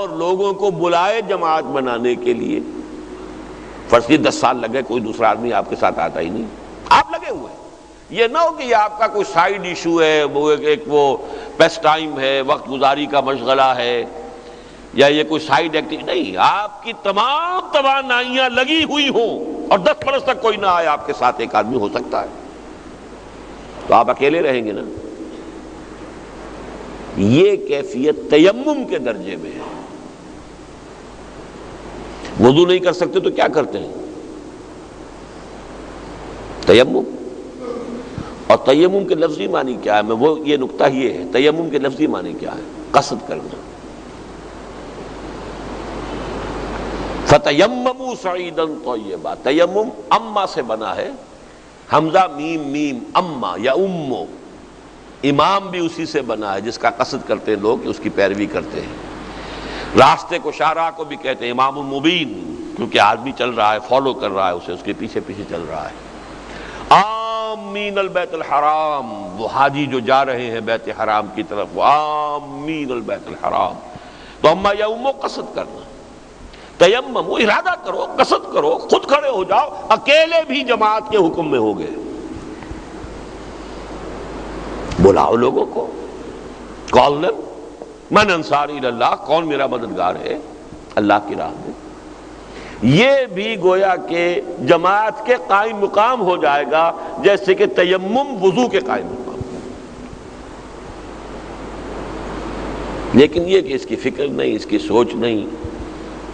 اور لوگوں کو بلائے جماعت بنانے کے لیے. فرض کی 10 سال لگے، کوئی دوسرا آدمی آپ کے ساتھ آتا ہی نہیں، آپ لگے ہوئے. یہ نہ ہو کہ یہ آپ کا کوئی سائیڈ ایشو ہے، وہ ایک وہ پیس ٹائم ہے، وقت گزاری کا مشغلہ ہے، یا یہ کوئی سائیڈ ایکٹیویٹی نہیں. آپ کی تمام توانائیاں لگی ہوئی ہوں اور 10 برس تک کوئی نہ آئے آپ کے ساتھ، ایک آدمی ہو سکتا ہے، تو آپ اکیلے رہیں گے نا. یہ کیفیت تیمم کے درجے میں ہے. وضو نہیں کر سکتے تو کیا کرتے ہیں؟ تیمم. اور تیمم کے لفظی معنی کیا ہے؟ یہ نقطہ یہ ہے، تیمم کے لفظی معنی کیا ہے؟ قصد کرنا. فَتَيَمَّمُوا صَعِيدًا طَيِّبًا. تیمم اما سے بنا ہے، حمزہ میم میم اما یا امو. امام بھی اسی سے بنا ہے جس کا قصد کرتے ہیں لوگ، اس کی پیروی کرتے ہیں. راستے کو شارع کو بھی کہتے ہیں امام المبین، کیونکہ آدمی چل رہا ہے، فالو کر رہا ہے اسے، اس کے پیچھے پیچھے چل رہا ہے. آمین البیت الحرام، وہ حاجی جو جا رہے ہیں بیت حرام کی طرف، وہ آمین البیت الحرام. تو اما یا امو قصد کرنا. تیمم وہ ارادہ کرو، قصد کرو، خود کھڑے ہو جاؤ. اکیلے بھی جماعت کے حکم میں ہو گئے. بلاؤ لوگوں کو، کال دم من انصاری اللہ، کون میرا مددگار ہے اللہ کی راہ میں. یہ بھی گویا کہ جماعت کے قائم مقام ہو جائے گا، جیسے کہ تیمم وضو کے قائم مقام. لیکن یہ کہ اس کی فکر نہیں، اس کی سوچ نہیں،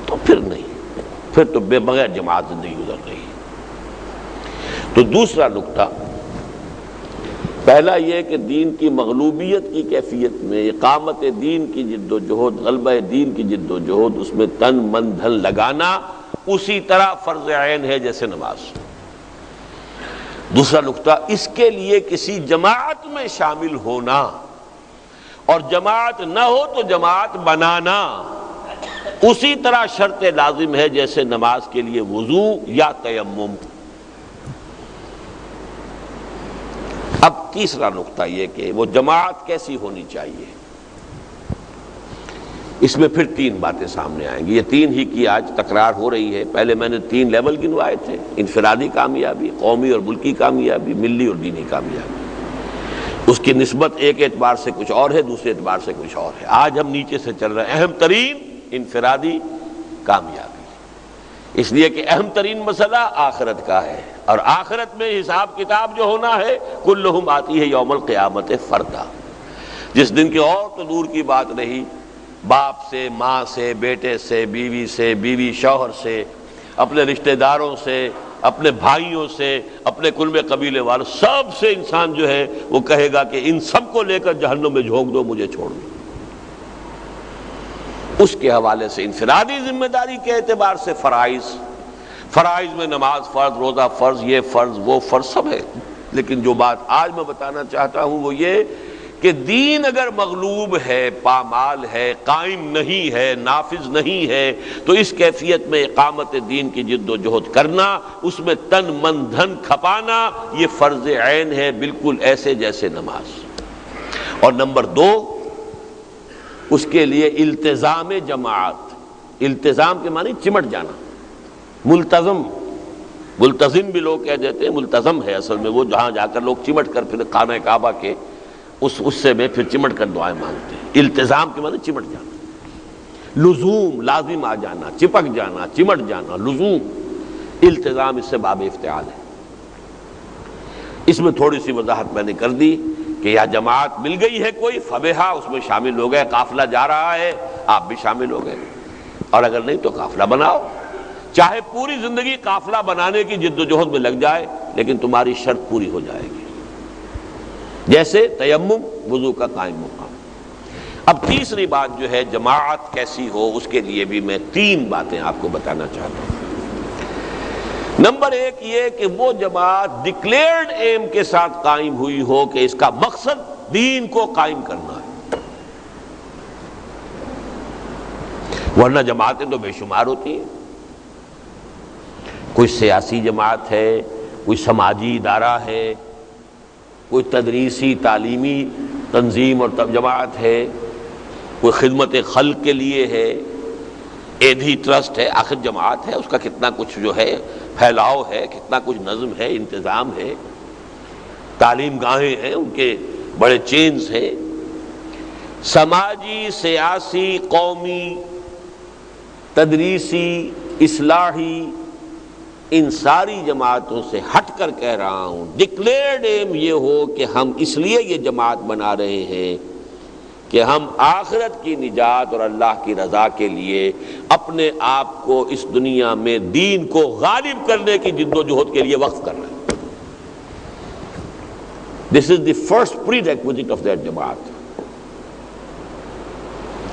تو پھر نہیں، پھر تو بے بغیر جماعت زندگی گزر رہی ہے. تو دوسرا نقطہ، پہلا یہ کہ دین کی مغلوبیت کی کیفیت میں اقامت دین کی جد و جہد، غلبہ دین کی جد و جہد، اس میں تن من دھن لگانا اسی طرح فرض عین ہے جیسے نماز. دوسرا نقطہ، اس کے لیے کسی جماعت میں شامل ہونا، اور جماعت نہ ہو تو جماعت بنانا اسی طرح شرط لازم ہے جیسے نماز کے لیے وضو یا تیمم. اب تیسرا نقطہ یہ کہ وہ جماعت کیسی ہونی چاہیے. اس میں پھر 3 باتیں سامنے آئیں گی. یہ 3 ہی کی آج تکرار ہو رہی ہے. پہلے میں نے 3 لیول گنوائے تھے: انفرادی کامیابی، قومی اور ملکی کامیابی، ملی اور دینی کامیابی. اس کی نسبت ایک اعتبار سے کچھ اور ہے، دوسرے اعتبار سے کچھ اور ہے. آج ہم نیچے سے چل رہے ہیں. اہم ترین انفرادی کامیابی، اس لیے کہ اہم ترین مسئلہ آخرت کا ہے، اور آخرت میں حساب کتاب جو ہونا ہے، کلہم آتی ہے یوم القیامت فردا. جس دن کی اور تو دور کی بات نہیں، باپ سے، ماں سے، بیٹے سے، بیوی شوہر سے، اپنے رشتہ داروں سے، اپنے بھائیوں سے، اپنے کل قبیلے والوں، سب سے انسان جو ہے وہ کہے گا کہ ان سب کو لے کر جہنم میں جھونک دو، مجھے چھوڑ دو. اس کے حوالے سے انفرادی ذمہ داری کے اعتبار سے فرائض میں نماز فرض، روزہ فرض، یہ فرض وہ فرض سب ہے. لیکن جو بات آج میں بتانا چاہتا ہوں وہ یہ کہ دین اگر مغلوب ہے، پامال ہے، قائم نہیں ہے، نافذ نہیں ہے، تو اس کیفیت میں اقامت دین کی جد و جہد کرنا، اس میں تن من دھن کھپانا، یہ فرض عین ہے، بالکل ایسے جیسے نماز. اور نمبر 2، اس کے لیے التزام جماعت. التزام کے معنی چمٹ جانا. ملتزم بھی لوگ کہہ دیتے ہیں، ملتزم ہے اصل میں وہ جہاں جا کر لوگ چمٹ کر پھر خانہ کعبہ کے اس سے میں پھر چمٹ کر دعائیں مانگتے ہیں. التزام کے معنی چمٹ جانا، لزوم، لازم آ جانا، چپک جانا، چمٹ جانا، لزوم. التزام اس سے باب افتعال ہے. اس میں تھوڑی سی وضاحت میں نے کر دی کہ یا جماعت مل گئی ہے کوئی فبہا، اس میں شامل ہو گئے. قافلہ جا رہا ہے، آپ بھی شامل ہو گئے. اور اگر نہیں تو قافلہ بناؤ. چاہے پوری زندگی قافلہ بنانے کی جد و جہد میں لگ جائے، لیکن تمہاری شرط پوری ہو جائے گی، جیسے تیمم، وضو کا قائم مقام. اب تیسری بات جو ہے جماعت کیسی ہو، اس کے لیے بھی میں 3 باتیں آپ کو بتانا چاہتا ہوں. نمبر 1 یہ کہ وہ جماعت ڈکلیئرڈ ایم کے ساتھ قائم ہوئی ہو کہ اس کا مقصد دین کو قائم کرنا ہے. ورنہ جماعتیں تو بے شمار ہوتی ہیں. کوئی سیاسی جماعت ہے، کوئی سماجی ادارہ ہے، کوئی تدریسی تعلیمی تنظیم اور جماعت ہے، کوئی خدمت خلق کے لیے ہے، ایدھی ٹرسٹ ہے، آخر جماعت ہے، اس کا کتنا کچھ جو ہے پھیلاؤ ہے، کتنا کچھ نظم ہے، انتظام ہے، تعلیم گاہیں ہیں، ان کے بڑے چینز ہیں۔ سماجی، سیاسی، قومی، تدریسی، اصلاحی، ان ساری جماعتوں سے ہٹ کر کہہ رہا ہوں، ڈکلیئرڈ ایم یہ ہو کہ ہم اس لیے یہ جماعت بنا رہے ہیں کہ ہم آخرت کی نجات اور اللہ کی رضا کے لیے اپنے آپ کو اس دنیا میں دین کو غالب کرنے کی جد و جہد کے لیے وقف کر رہے ہیں۔ This is the first prerequisite of that جماعت۔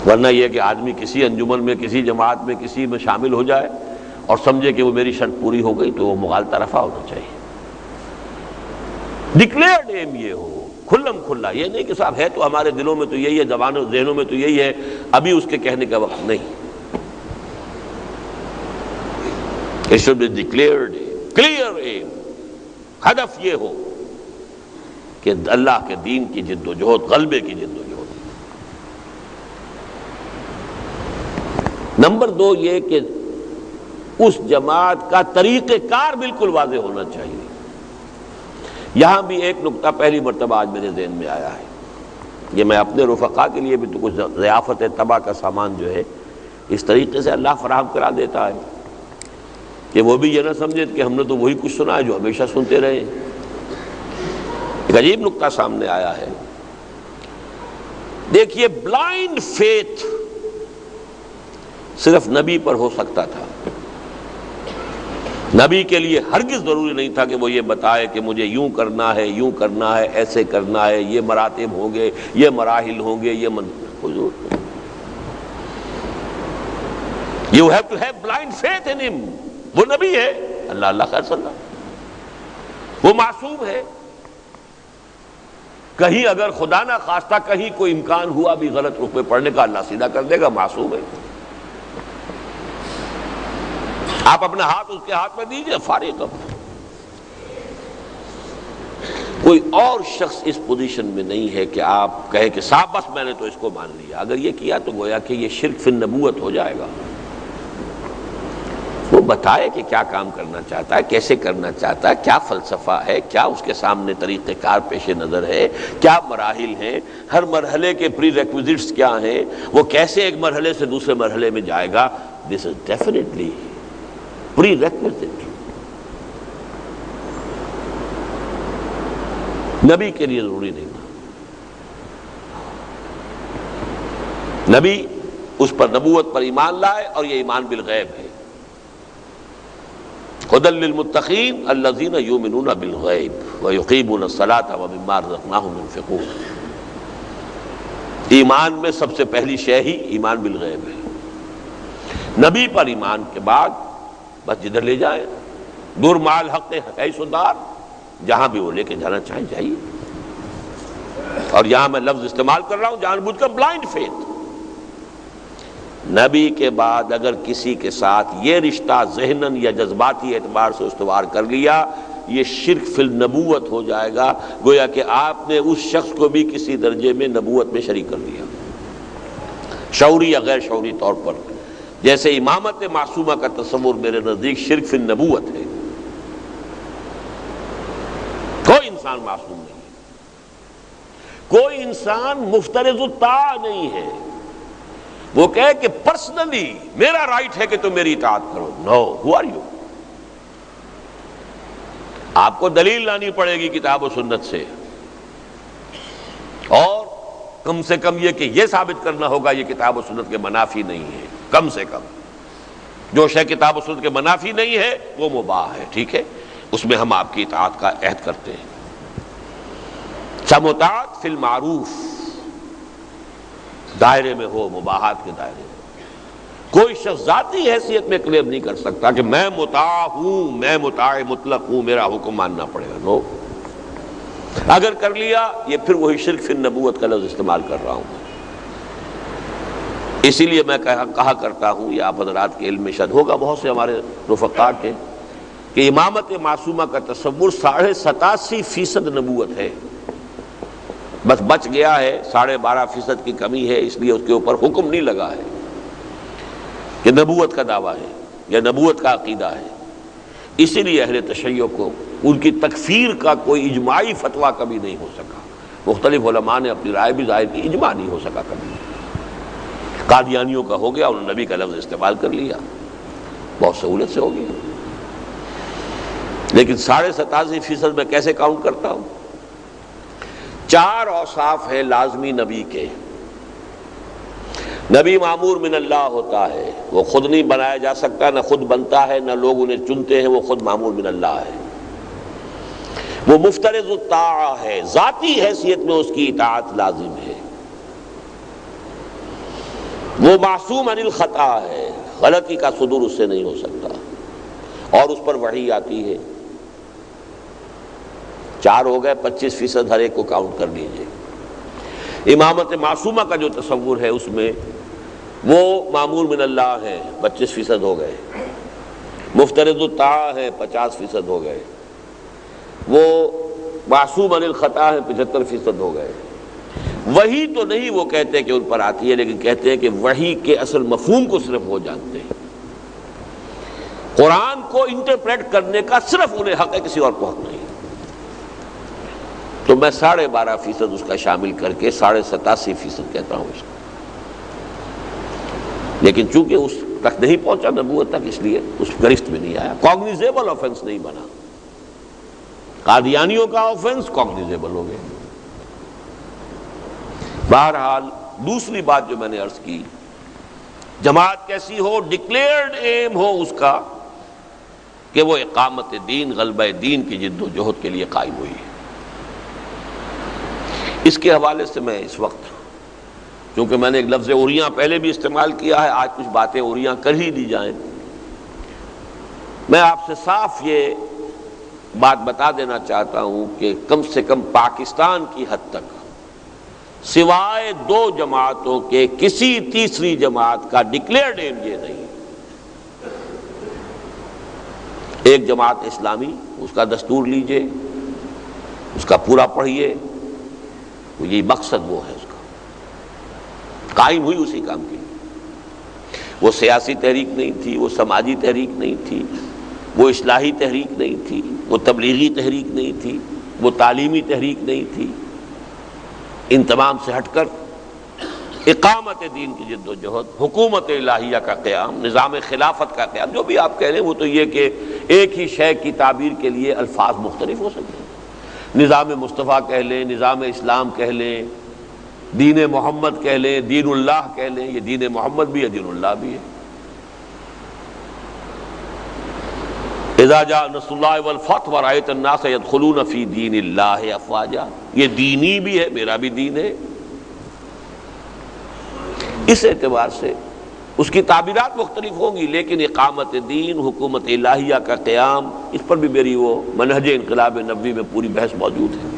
ورنہ یہ کہ آدمی کسی انجمن میں، کسی جماعت میں، کسی میں شامل ہو جائے اور سمجھے کہ وہ میری شرط پوری ہو گئی تو وہ مغالطہ رفع ہونا چاہیے۔ ڈکلیئرڈ ایم یہ ہو، کھلم کھلا، یہ نہیں کہ صاحب ہے تو ہمارے دلوں میں تو یہی ہے، زبانوں ذہنوں میں تو یہی ہے، ابھی اس کے کہنے کا وقت نہیں۔ It should be declared aim, clear aim، ہدف یہ ہو کہ اللہ کے دین کی جد و جہد، غلبے کی جد و جہد۔ نمبر 2 یہ کہ اس جماعت کا طریقہ کار بالکل واضح ہونا چاہیے۔ یہاں بھی ایک نقطہ پہلی مرتبہ آج میرے ذہن میں آیا ہے، یہ میں اپنے رفقا کے لیے بھی تو کچھ ضیافت طبع کا سامان جو ہے اس طریقے سے اللہ فراہم کرا دیتا ہے کہ وہ بھی یہ نہ سمجھے کہ ہم نے تو وہی کچھ سنا ہے جو ہمیشہ سنتے رہے۔ ایک عجیب نقطہ سامنے آیا ہے، دیکھیے بلائنڈ فیتھ صرف نبی پر ہو سکتا تھا۔ نبی کے لیے ہرگز ضروری نہیں تھا کہ وہ یہ بتائے کہ مجھے یوں کرنا ہے، یوں کرنا ہے، ایسے کرنا ہے، یہ مراتب ہوں گے، یہ مراحل ہوں گے، یہ کوئی ضرورت نہیں۔ You have to have blind faith in him۔ وہ نبی ہے، اللہ خیر صلی اللہ، وہ معصوم ہے۔ کہیں اگر خدا نہ خواستہ کہیں کوئی امکان ہوا بھی غلط رخ پہ پڑنے کا، اللہ سیدھا کر دے گا، معصوم ہے۔ آپ اپنا ہاتھ اس کے ہاتھ میں دیجئے، فارغ۔ کوئی اور شخص اس پوزیشن میں نہیں ہے کہ آپ کہے کہ صاحب بس میں نے تو اس کو مان لیا۔ اگر یہ کیا تو گویا کہ یہ شرک فی النبوت ہو جائے گا۔ وہ بتائے کہ کیا کام کرنا چاہتا ہے، کیسے کرنا چاہتا ہے، کیا فلسفہ ہے، کیا اس کے سامنے طریقہ کار پیش نظر ہے، کیا مراحل ہیں، ہر مرحلے کے پری ریکویزٹس کیا ہیں، وہ کیسے ایک مرحلے سے دوسرے مرحلے میں جائے گا۔ دس از ڈیفینیٹلی پری ریکویزٹ۔ نبی کے لیے ضروری نہیں تھا۔ نبی اس پر نبوت پر ایمان لائے، اور یہ ایمان بالغیب ہے۔ ھدی للمتقین الذین یؤمنون بالغیب ویقیمون الصلاۃ ومما رزقناہم ينفقون۔ ایمان میں سب سے پہلی شے ہی ایمان بالغیب ہے۔ نبی پر ایمان کے بعد بس جدھر لے جائیں، دور مال حق حیث دار، جہاں بھی وہ لے کے جانا چاہیں جائیے۔ اور یہاں میں لفظ استعمال کر رہا ہوں جان بوجھ کر، بلائنڈ فیتھ۔ نبی کے بعد اگر کسی کے ساتھ یہ رشتہ ذہناً یا جذباتی اعتبار سے استوار کر لیا، یہ شرک فی النبوت ہو جائے گا، گویا کہ آپ نے اس شخص کو بھی کسی درجے میں نبوت میں شریک کر دیا، شعوری یا غیر شعوری طور پر۔ جیسے امامت معصومہ کا تصور میرے نزدیک شرک فی النبوت ہے۔ کوئی انسان معصوم نہیں ہے، کوئی انسان مفترض الطاعہ نہیں ہے۔ وہ کہے کہ پرسنلی میرا رائٹ ہے کہ تم میری اطاعت کرو، نو، ہو آر یو؟ آپ کو دلیل لانی پڑے گی کتاب و سنت سے، اور کم سے کم یہ کہ یہ ثابت کرنا ہوگا یہ کتاب و سنت کے منافی نہیں ہے۔ کم سے کم جو شے کتاب و سنت کے منافی نہیں ہے وہ مباح ہے، ٹھیک ہے، اس میں ہم آپ کی اطاعت کا عہد کرتے ہیں۔ سمطاعت فی المعروف دائرے میں ہو، مباحات کے دائرے میں۔ کوئی شخص ذاتی حیثیت میں کلیم نہیں کر سکتا کہ میں مطاع ہوں، میں مطاع مطلق ہوں، میرا حکم ماننا پڑے گا، نو۔ اگر کر لیا یہ پھر وہی شرک فی النبوت کا لفظ استعمال کر رہا ہوں۔ اسی لیے میں کہا کرتا ہوں، یہ آپ حضرات کے علم میں شاید ہوگا بہت سے ہمارے رفقا کے، کہ امامت معصومہ کا تصور 87.5% نبوت ہے، بس بچ گیا ہے 12.5% کی کمی ہے، اس لیے اس کے اوپر حکم نہیں لگا ہے۔ کہ نبوت کا دعویٰ ہے یا نبوت کا عقیدہ ہے. اسی لیے اہل تشیع کو ان کی تکفیر کا کوئی اجماعی فتویٰ کبھی نہیں ہو سکا. مختلف علماء نے اپنی رائے بھی ظاہر کی، اجماع نہیں ہو سکا کبھی. قادیانیوں کا ہو گیا، انہوں نے نبی کا لفظ استعمال کر لیا، بہت سہولت سے ہو گیا. لیکن 87.5% میں کیسے کاؤنٹ کرتا ہوں؟ 4 اوصاف ہیں لازمی نبی کے. نبی معمور من اللہ ہوتا ہے، وہ خود نہیں بنایا جا سکتا، نہ خود بنتا ہے، نہ لوگ انہیں چنتے ہیں، وہ خود معمور من اللہ ہے. وہ مفترض الطاعہ ہے، ذاتی حیثیت میں اس کی اطاعت لازم ہے. وہ معصوم عن الخطا ہے، غلطی کا صدور اس سے نہیں ہو سکتا، اور اس پر وحی آتی ہے. 4 ہو گئے، 25% ہر ایک کو کاؤنٹ کر لیجئے. امامت معصومہ کا جو تصور ہے اس میں وہ معمور من اللہ ہے، 25% ہو گئے. مفترض الطاعہ ہے، 50% ہو گئے. وہ معصوم عن الخطا ہے، 75% ہو گئے. وحی تو نہیں وہ کہتے کہ ان پر آتی ہے، لیکن کہتے ہیں کہ وحی کے اصل مفہوم کو صرف وہ جانتے ہیں. قرآن کو انٹرپریٹ کرنے کا صرف انہیں حق ہے، کسی اور کو حق نہیں. تو میں 12.5% اس کا شامل کر کے 87.5% کہتا ہوں اس کو. لیکن چونکہ اس تک نہیں پہنچا نبوت تک، اس لیے اس گرفت میں نہیں آیا. کاگنیزیبل آفنس نہیں بنا. قادیانیوں کا آفنس کاگنیزیبل ہو گیا. بہرحال دوسری بات جو میں نے عرض کی، جماعت کیسی ہو؟ ڈکلیئرڈ ایم ہو اس کا کہ وہ اقامت دین، غلبہ دین کی جد و جہد کے لیے قائم ہوئی ہے. اس کے حوالے سے میں اس وقت، چونکہ میں نے ایک لفظ اوریاں پہلے بھی استعمال کیا ہے، آج کچھ باتیں اوریاں کر ہی دی جائیں. میں آپ سے صاف یہ بات بتا دینا چاہتا ہوں کہ کم سے کم پاکستان کی حد تک سوائے 2 جماعتوں کے کسی تیسری جماعت کا ڈکلیئرڈ ایم یہ نہیں. ایک جماعت اسلامی، اس کا دستور لیجئے، اس کا پورا پڑھیے، یہ مقصد وہ ہے اس کا. قائم ہوئی اسی کام کے لیے. وہ سیاسی تحریک نہیں تھی، وہ سماجی تحریک نہیں تھی، وہ اصلاحی تحریک نہیں تھی، وہ تبلیغی تحریک نہیں تھی، وہ تعلیمی تحریک نہیں تھی. ان تمام سے ہٹ کر اقامت دین کی جد و جہد، حکومت الہیہ کا قیام، نظام خلافت کا قیام، جو بھی آپ کہہ لیں. وہ تو یہ کہ ایک ہی شے کی تعبیر کے لیے الفاظ مختلف ہو سکتے ہیں. نظام مصطفیٰ کہہ لیں، نظام اسلام کہہ لیں، دین محمد کہہ لیں، دین اللہ کہہ لیں. یہ دین محمد بھی ہے، دین اللہ بھی ہے. اذا جاء نصر اللہ والفتح ورأیت الناس يدخلون فی دین اللہ افواجا. یہ دینی بھی ہے، میرا بھی دین ہے. اس اعتبار سے اس کی تعبیرات مختلف ہوں گی، لیکن اقامت دین، حکومت الہیہ کا قیام، اس پر بھی میری وہ منہج انقلاب نبوی میں پوری بحث موجود ہے.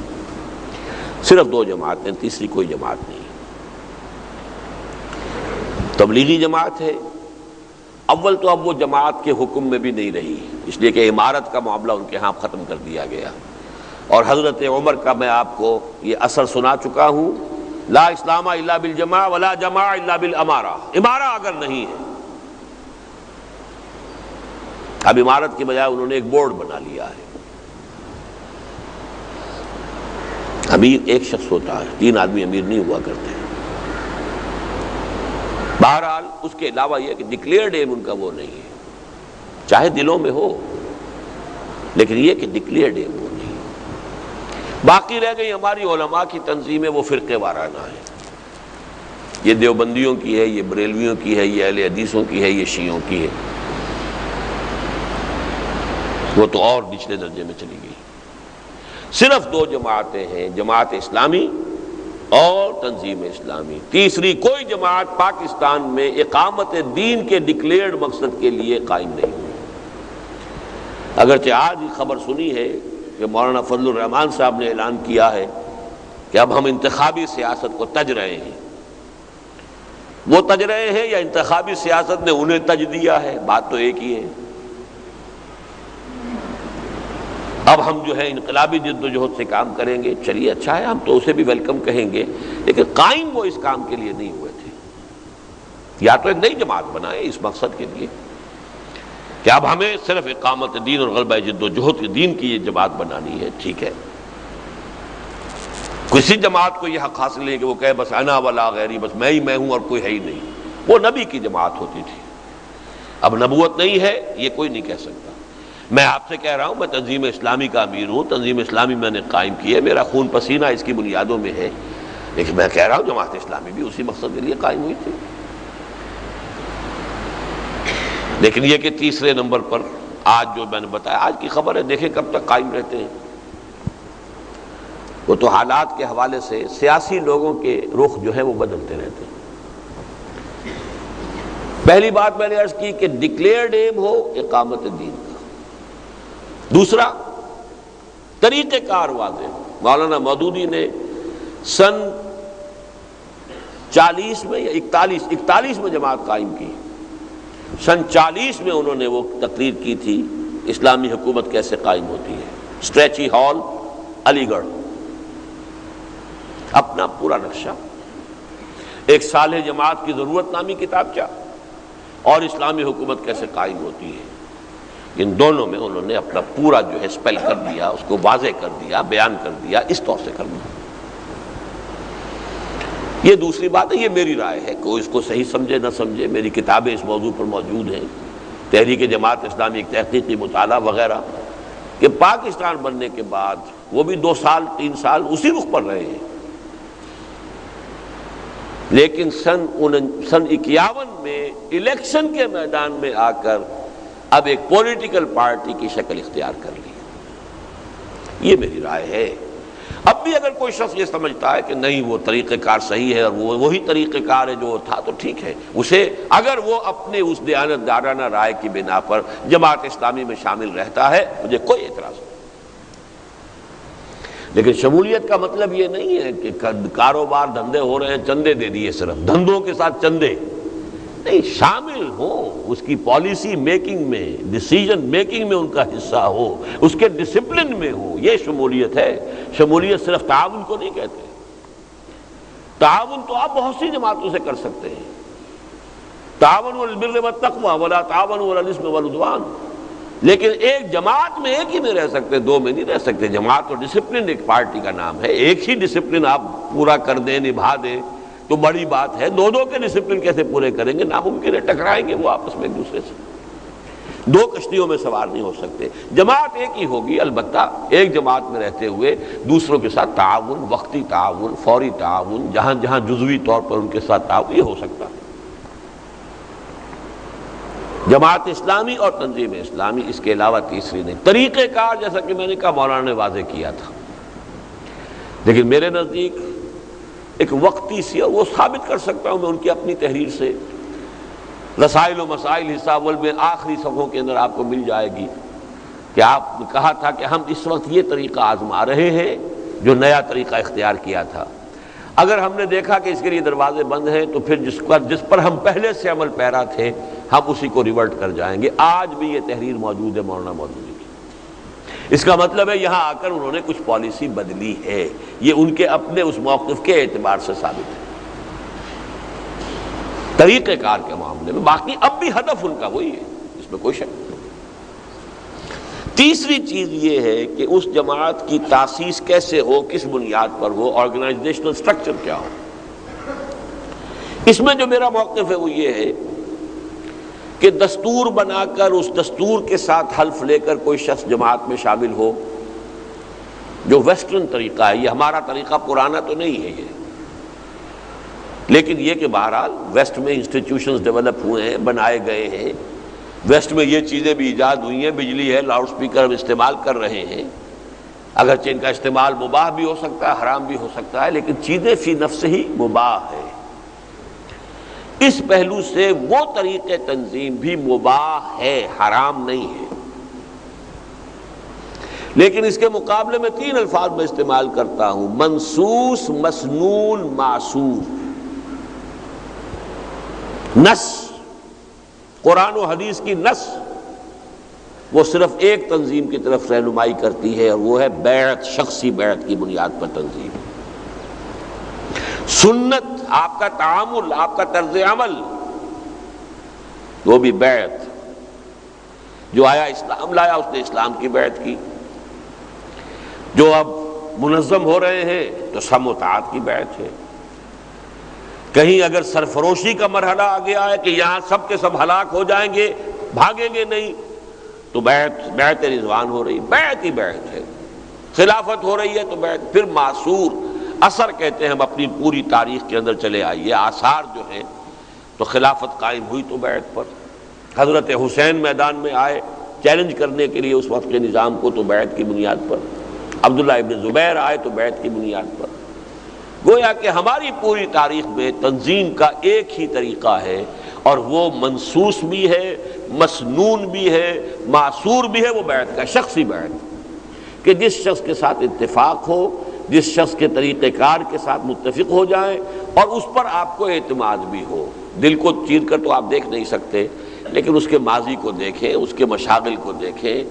صرف 2 جماعتیں، تیسری کوئی جماعت نہیں. تبلیغی جماعت ہے. اول تو اب وہ جماعت کے حکم میں بھی نہیں رہی، اس لیے کہ امارت کا معاملہ ان کے ہاں ختم کر دیا گیا. اور حضرت عمر کا میں آپ کو یہ اثر سنا چکا ہوں، لا اسلام الا بالجماع ولا جماع الا بالامارہ. امارہ اگر نہیں ہے، اب امارت کی بجائے انہوں نے ایک بورڈ بنا لیا ہے. امیر ایک شخص ہوتا ہے، 3 آدمی امیر نہیں ہوا کرتے. بہرحال اس کے علاوہ یہ کہ ڈکلیئرڈ ایم ان کا وہ نہیں ہے، چاہے دلوں میں ہو، لیکن یہ کہ ڈکلیئرڈ ایم وہ نہیں. باقی رہ گئی ہماری علماء کی تنظیمیں، وہ فرقے وارانہ ہیں. یہ دیوبندیوں کی ہے، یہ بریلویوں کی ہے، یہ اہل حدیثوں کی ہے، یہ شیعوں کی ہے. وہ تو اور نچلے درجے میں چلی گئی. صرف 2 جماعتیں ہیں، جماعت اسلامی اور تنظیم اسلامی. تیسری کوئی جماعت پاکستان میں اقامت دین کے ڈکلیئرڈ مقصد کے لیے قائم نہیں ہوئی. اگرچہ آج ہی خبر سنی ہے کہ مولانا فضل الرحمان صاحب نے اعلان کیا ہے کہ اب ہم انتخابی سیاست کو تج رہے ہیں. وہ تج رہے ہیں یا انتخابی سیاست نے انہیں تج دیا ہے؟ بات تو ایک ہی ہے. اب ہم جو ہے انقلابی جد و جہد سے کام کریں گے. چلیے اچھا ہے، ہم تو اسے بھی ویلکم کہیں گے، لیکن قائم وہ اس کام کے لیے نہیں ہوئے تھے. یا تو ایک نئی جماعت بنائے اس مقصد کے لیے کہ اب ہمیں صرف اقامت دین اور غلبہ جد و جہد کے دین کی یہ جماعت بنانی ہے، ٹھیک ہے۔ کسی جماعت کو یہ حق حاصل نہیں کہ وہ کہے بس انا ولا غیری، بس میں ہی میں ہوں اور کوئی ہے ہی نہیں۔ وہ نبی کی جماعت ہوتی تھی، اب نبوت نہیں ہے یہ کوئی نہیں کہہ سکتا۔ میں آپ سے کہہ رہا ہوں، میں تنظیم اسلامی کا امیر ہوں، تنظیم اسلامی میں نے قائم کی ہے، میرا خون پسینہ اس کی بنیادوں میں ہے، لیکن میں کہہ رہا ہوں جماعت اسلامی بھی اسی مقصد کے لیے قائم ہوئی تھی۔ لیکن یہ کہ تیسرے نمبر پر آج جو میں نے بتایا، آج کی خبر ہے، دیکھیں کب تک قائم رہتے ہیں۔ وہ تو حالات کے حوالے سے سیاسی لوگوں کے رخ جو ہے وہ بدلتے رہتے ہیں۔ پہلی بات میں نے عرض کی کہ ڈکلیئرڈ ایم ہو اقامت دین کا۔ دوسرا، طریقہ کار واضح ہو۔ مولانا مودودی نے سن 40 میں یا 41 میں جماعت قائم کی، سن 40 میں انہوں نے وہ تقریر کی تھی اسلامی حکومت کیسے قائم ہوتی ہے، اسٹریچی ہال علی گڑھ، اپنا پورا نقشہ، ایک صالح جماعت کی ضرورت نامی کتابچہ اور اسلامی حکومت کیسے قائم ہوتی ہے۔ ان دونوں میں انہوں نے اپنا پورا جو ہے اسپیل کر دیا، اس کو واضح کر دیا، بیان کر دیا، اس طور سے کرنا۔ یہ دوسری بات ہے، یہ میری رائے ہے، کوئی اس کو صحیح سمجھے نہ سمجھے، میری کتابیں اس موضوع پر موجود ہیں، تحریک جماعت اسلامی ایک تحقیقی مطالعہ وغیرہ، کہ پاکستان بننے کے بعد وہ بھی 2 سال 3 سال اسی رخ پر رہے ہیں، لیکن سن 51 میں الیکشن کے میدان میں آ کر اب ایک پولیٹیکل پارٹی کی شکل اختیار کر لی۔ یہ میری رائے ہے۔ اب بھی اگر کوئی شخص یہ سمجھتا ہے کہ نہیں وہ طریقہ کار صحیح ہے اور وہ وہی طریقہ کار ہے جو تھا، تو ٹھیک ہے، اسے اگر وہ اپنے اس دیانت دارانہ رائے کی بنا پر جماعت اسلامی میں شامل رہتا ہے، مجھے کوئی اعتراض نہیں۔ لیکن شمولیت کا مطلب یہ نہیں ہے کہ کاروبار دھندے ہو رہے ہیں، چندے دے دیے، صرف دھندوں کے ساتھ چندے نہیں، شامل ہو، اس کی پالیسی میکنگ میں، ڈیسیجن میکنگ میں ان کا حصہ ہو، اس کے ڈسپلن میں ہو، یہ شمولیت ہے۔ شمولیت صرف تعاون کو نہیں کہتے، تعاون تو آپ بہت سی جماعتوں سے کر سکتے ہیں، تعاون البر والتقوی ولا تعاون علی الاثم والعدوان، لیکن ایک جماعت میں ایک ہی میں رہ سکتے، 2 میں نہیں رہ سکتے۔ جماعت اور ڈسپلن ایک پارٹی کا نام ہے، ایک ہی ڈسپلن آپ پورا کر دیں، نبھا دیں تو بڑی بات ہے، 2 کے ڈسپلن کیسے پورے کریں گے؟ ناممکن ہے، ٹکرائیں گے وہ آپس میں ایک دوسرے سے، 2 کشتیوں میں سوار نہیں ہو سکتے۔ جماعت ایک ہی ہوگی، البتہ ایک جماعت میں رہتے ہوئے دوسروں کے ساتھ تعاون، وقتی تعاون، فوری تعاون، جہاں جہاں جزوی طور پر ان کے ساتھ تعاون، یہ ہو سکتا ہے۔ جماعت اسلامی اور تنظیم اسلامی، اس کے علاوہ تیسری نہیں۔ طریقہ کار جیسا کہ میں نے کہا مولانا نے واضح کیا تھا، لیکن میرے نزدیک ایک وقتی سی، اور وہ ثابت کر سکتا ہوں میں ان کی اپنی تحریر سے، رسائل و مسائل حصہ اول میں آخری صفحوں کے اندر آپ کو مل جائے گی، کہ آپ نے کہا تھا کہ ہم اس وقت یہ طریقہ آزما رہے ہیں جو نیا طریقہ اختیار کیا تھا، اگر ہم نے دیکھا کہ اس کے لیے دروازے بند ہیں تو پھر جس پر ہم پہلے سے عمل پیرا تھے ہم اسی کو ریورٹ کر جائیں گے۔ آج بھی یہ تحریر موجود ہے مولانا مودودی کی، اس کا مطلب ہے یہاں آ کر انہوں نے کچھ پالیسی بدلی ہے، یہ ان کے اپنے اس موقف کے اعتبار سے ثابت ہے طریقہ کار کے معاملے میں۔ باقی اب بھی ہدف ان کا وہی ہے، اس میں کوئی شک نہیں۔ تیسری چیز یہ ہے کہ اس جماعت کی تاسیس کیسے ہو، کس بنیاد پر ہو، آرگنائزیشنل سٹرکچر کیا ہو۔ اس میں جو میرا موقف ہے وہ یہ ہے کہ دستور بنا کر اس دستور کے ساتھ حلف لے کر کوئی شخص جماعت میں شامل ہو، جو ویسٹرن طریقہ ہے، یہ ہمارا طریقہ پرانا تو نہیں ہے یہ، لیکن یہ کہ بہرحال ویسٹ میں انسٹیٹیوشنز ڈیولپ ہوئے ہیں، بنائے گئے ہیں، ویسٹ میں یہ چیزیں بھی ایجاد ہوئی ہیں، بجلی ہے، لاؤڈ سپیکر ہم استعمال کر رہے ہیں، اگرچہ ان کا استعمال مباح بھی ہو سکتا ہے، حرام بھی ہو سکتا ہے، لیکن چیزیں فی نفس ہی مباح ہے۔ اس پہلو سے وہ طریقے تنظیم بھی مباح ہے، حرام نہیں ہے، لیکن اس کے مقابلے میں 3 الفاظ میں استعمال کرتا ہوں: منصوص، مسنون، معصور۔ نص، قرآن و حدیث کی نص، وہ صرف ایک تنظیم کی طرف رہنمائی کرتی ہے، اور وہ ہے بیعت، شخصی بیعت کی بنیاد پر تنظیم۔ سنت، آپ کا تعامل، آپ کا طرز عمل، وہ بھی بیعت، جو آیا اسلام لایا اس نے اسلام کی بیعت کی، جو اب منظم ہو رہے ہیں تو سم و طاعت کی بیعت ہے۔ کہیں اگر سرفروشی کا مرحلہ آ گیا ہے کہ یہاں سب کے سب ہلاک ہو جائیں گے، بھاگیں گے نہیں، تو بیعت رضوان ہو رہی، بیعت ہی بیعت ہے۔ خلافت ہو رہی ہے تو بیعت۔ پھر معصور اثر کہتے ہیں، ہم اپنی پوری تاریخ کے اندر چلے آئیے، آثار جو ہیں، تو خلافت قائم ہوئی تو بیعت پر۔ حضرت حسین میدان میں آئے چیلنج کرنے کے لیے اس وقت کے نظام کو، تو بیعت کی بنیاد پر۔ عبداللہ ابن زبیر آئے تو بیعت کی بنیاد پر۔ گویا کہ ہماری پوری تاریخ میں تنظیم کا ایک ہی طریقہ ہے، اور وہ منصوص بھی ہے، مسنون بھی ہے، معصور بھی ہے، وہ بیعت کا، شخصی بیعت، کہ جس شخص کے ساتھ اتفاق ہو، جس شخص کے طریقہ کار کے ساتھ متفق ہو جائیں، اور اس پر آپ کو اعتماد بھی ہو۔ دل کو چیر کر تو آپ دیکھ نہیں سکتے، لیکن اس کے ماضی کو دیکھیں، اس کے مشاغل کو دیکھیں،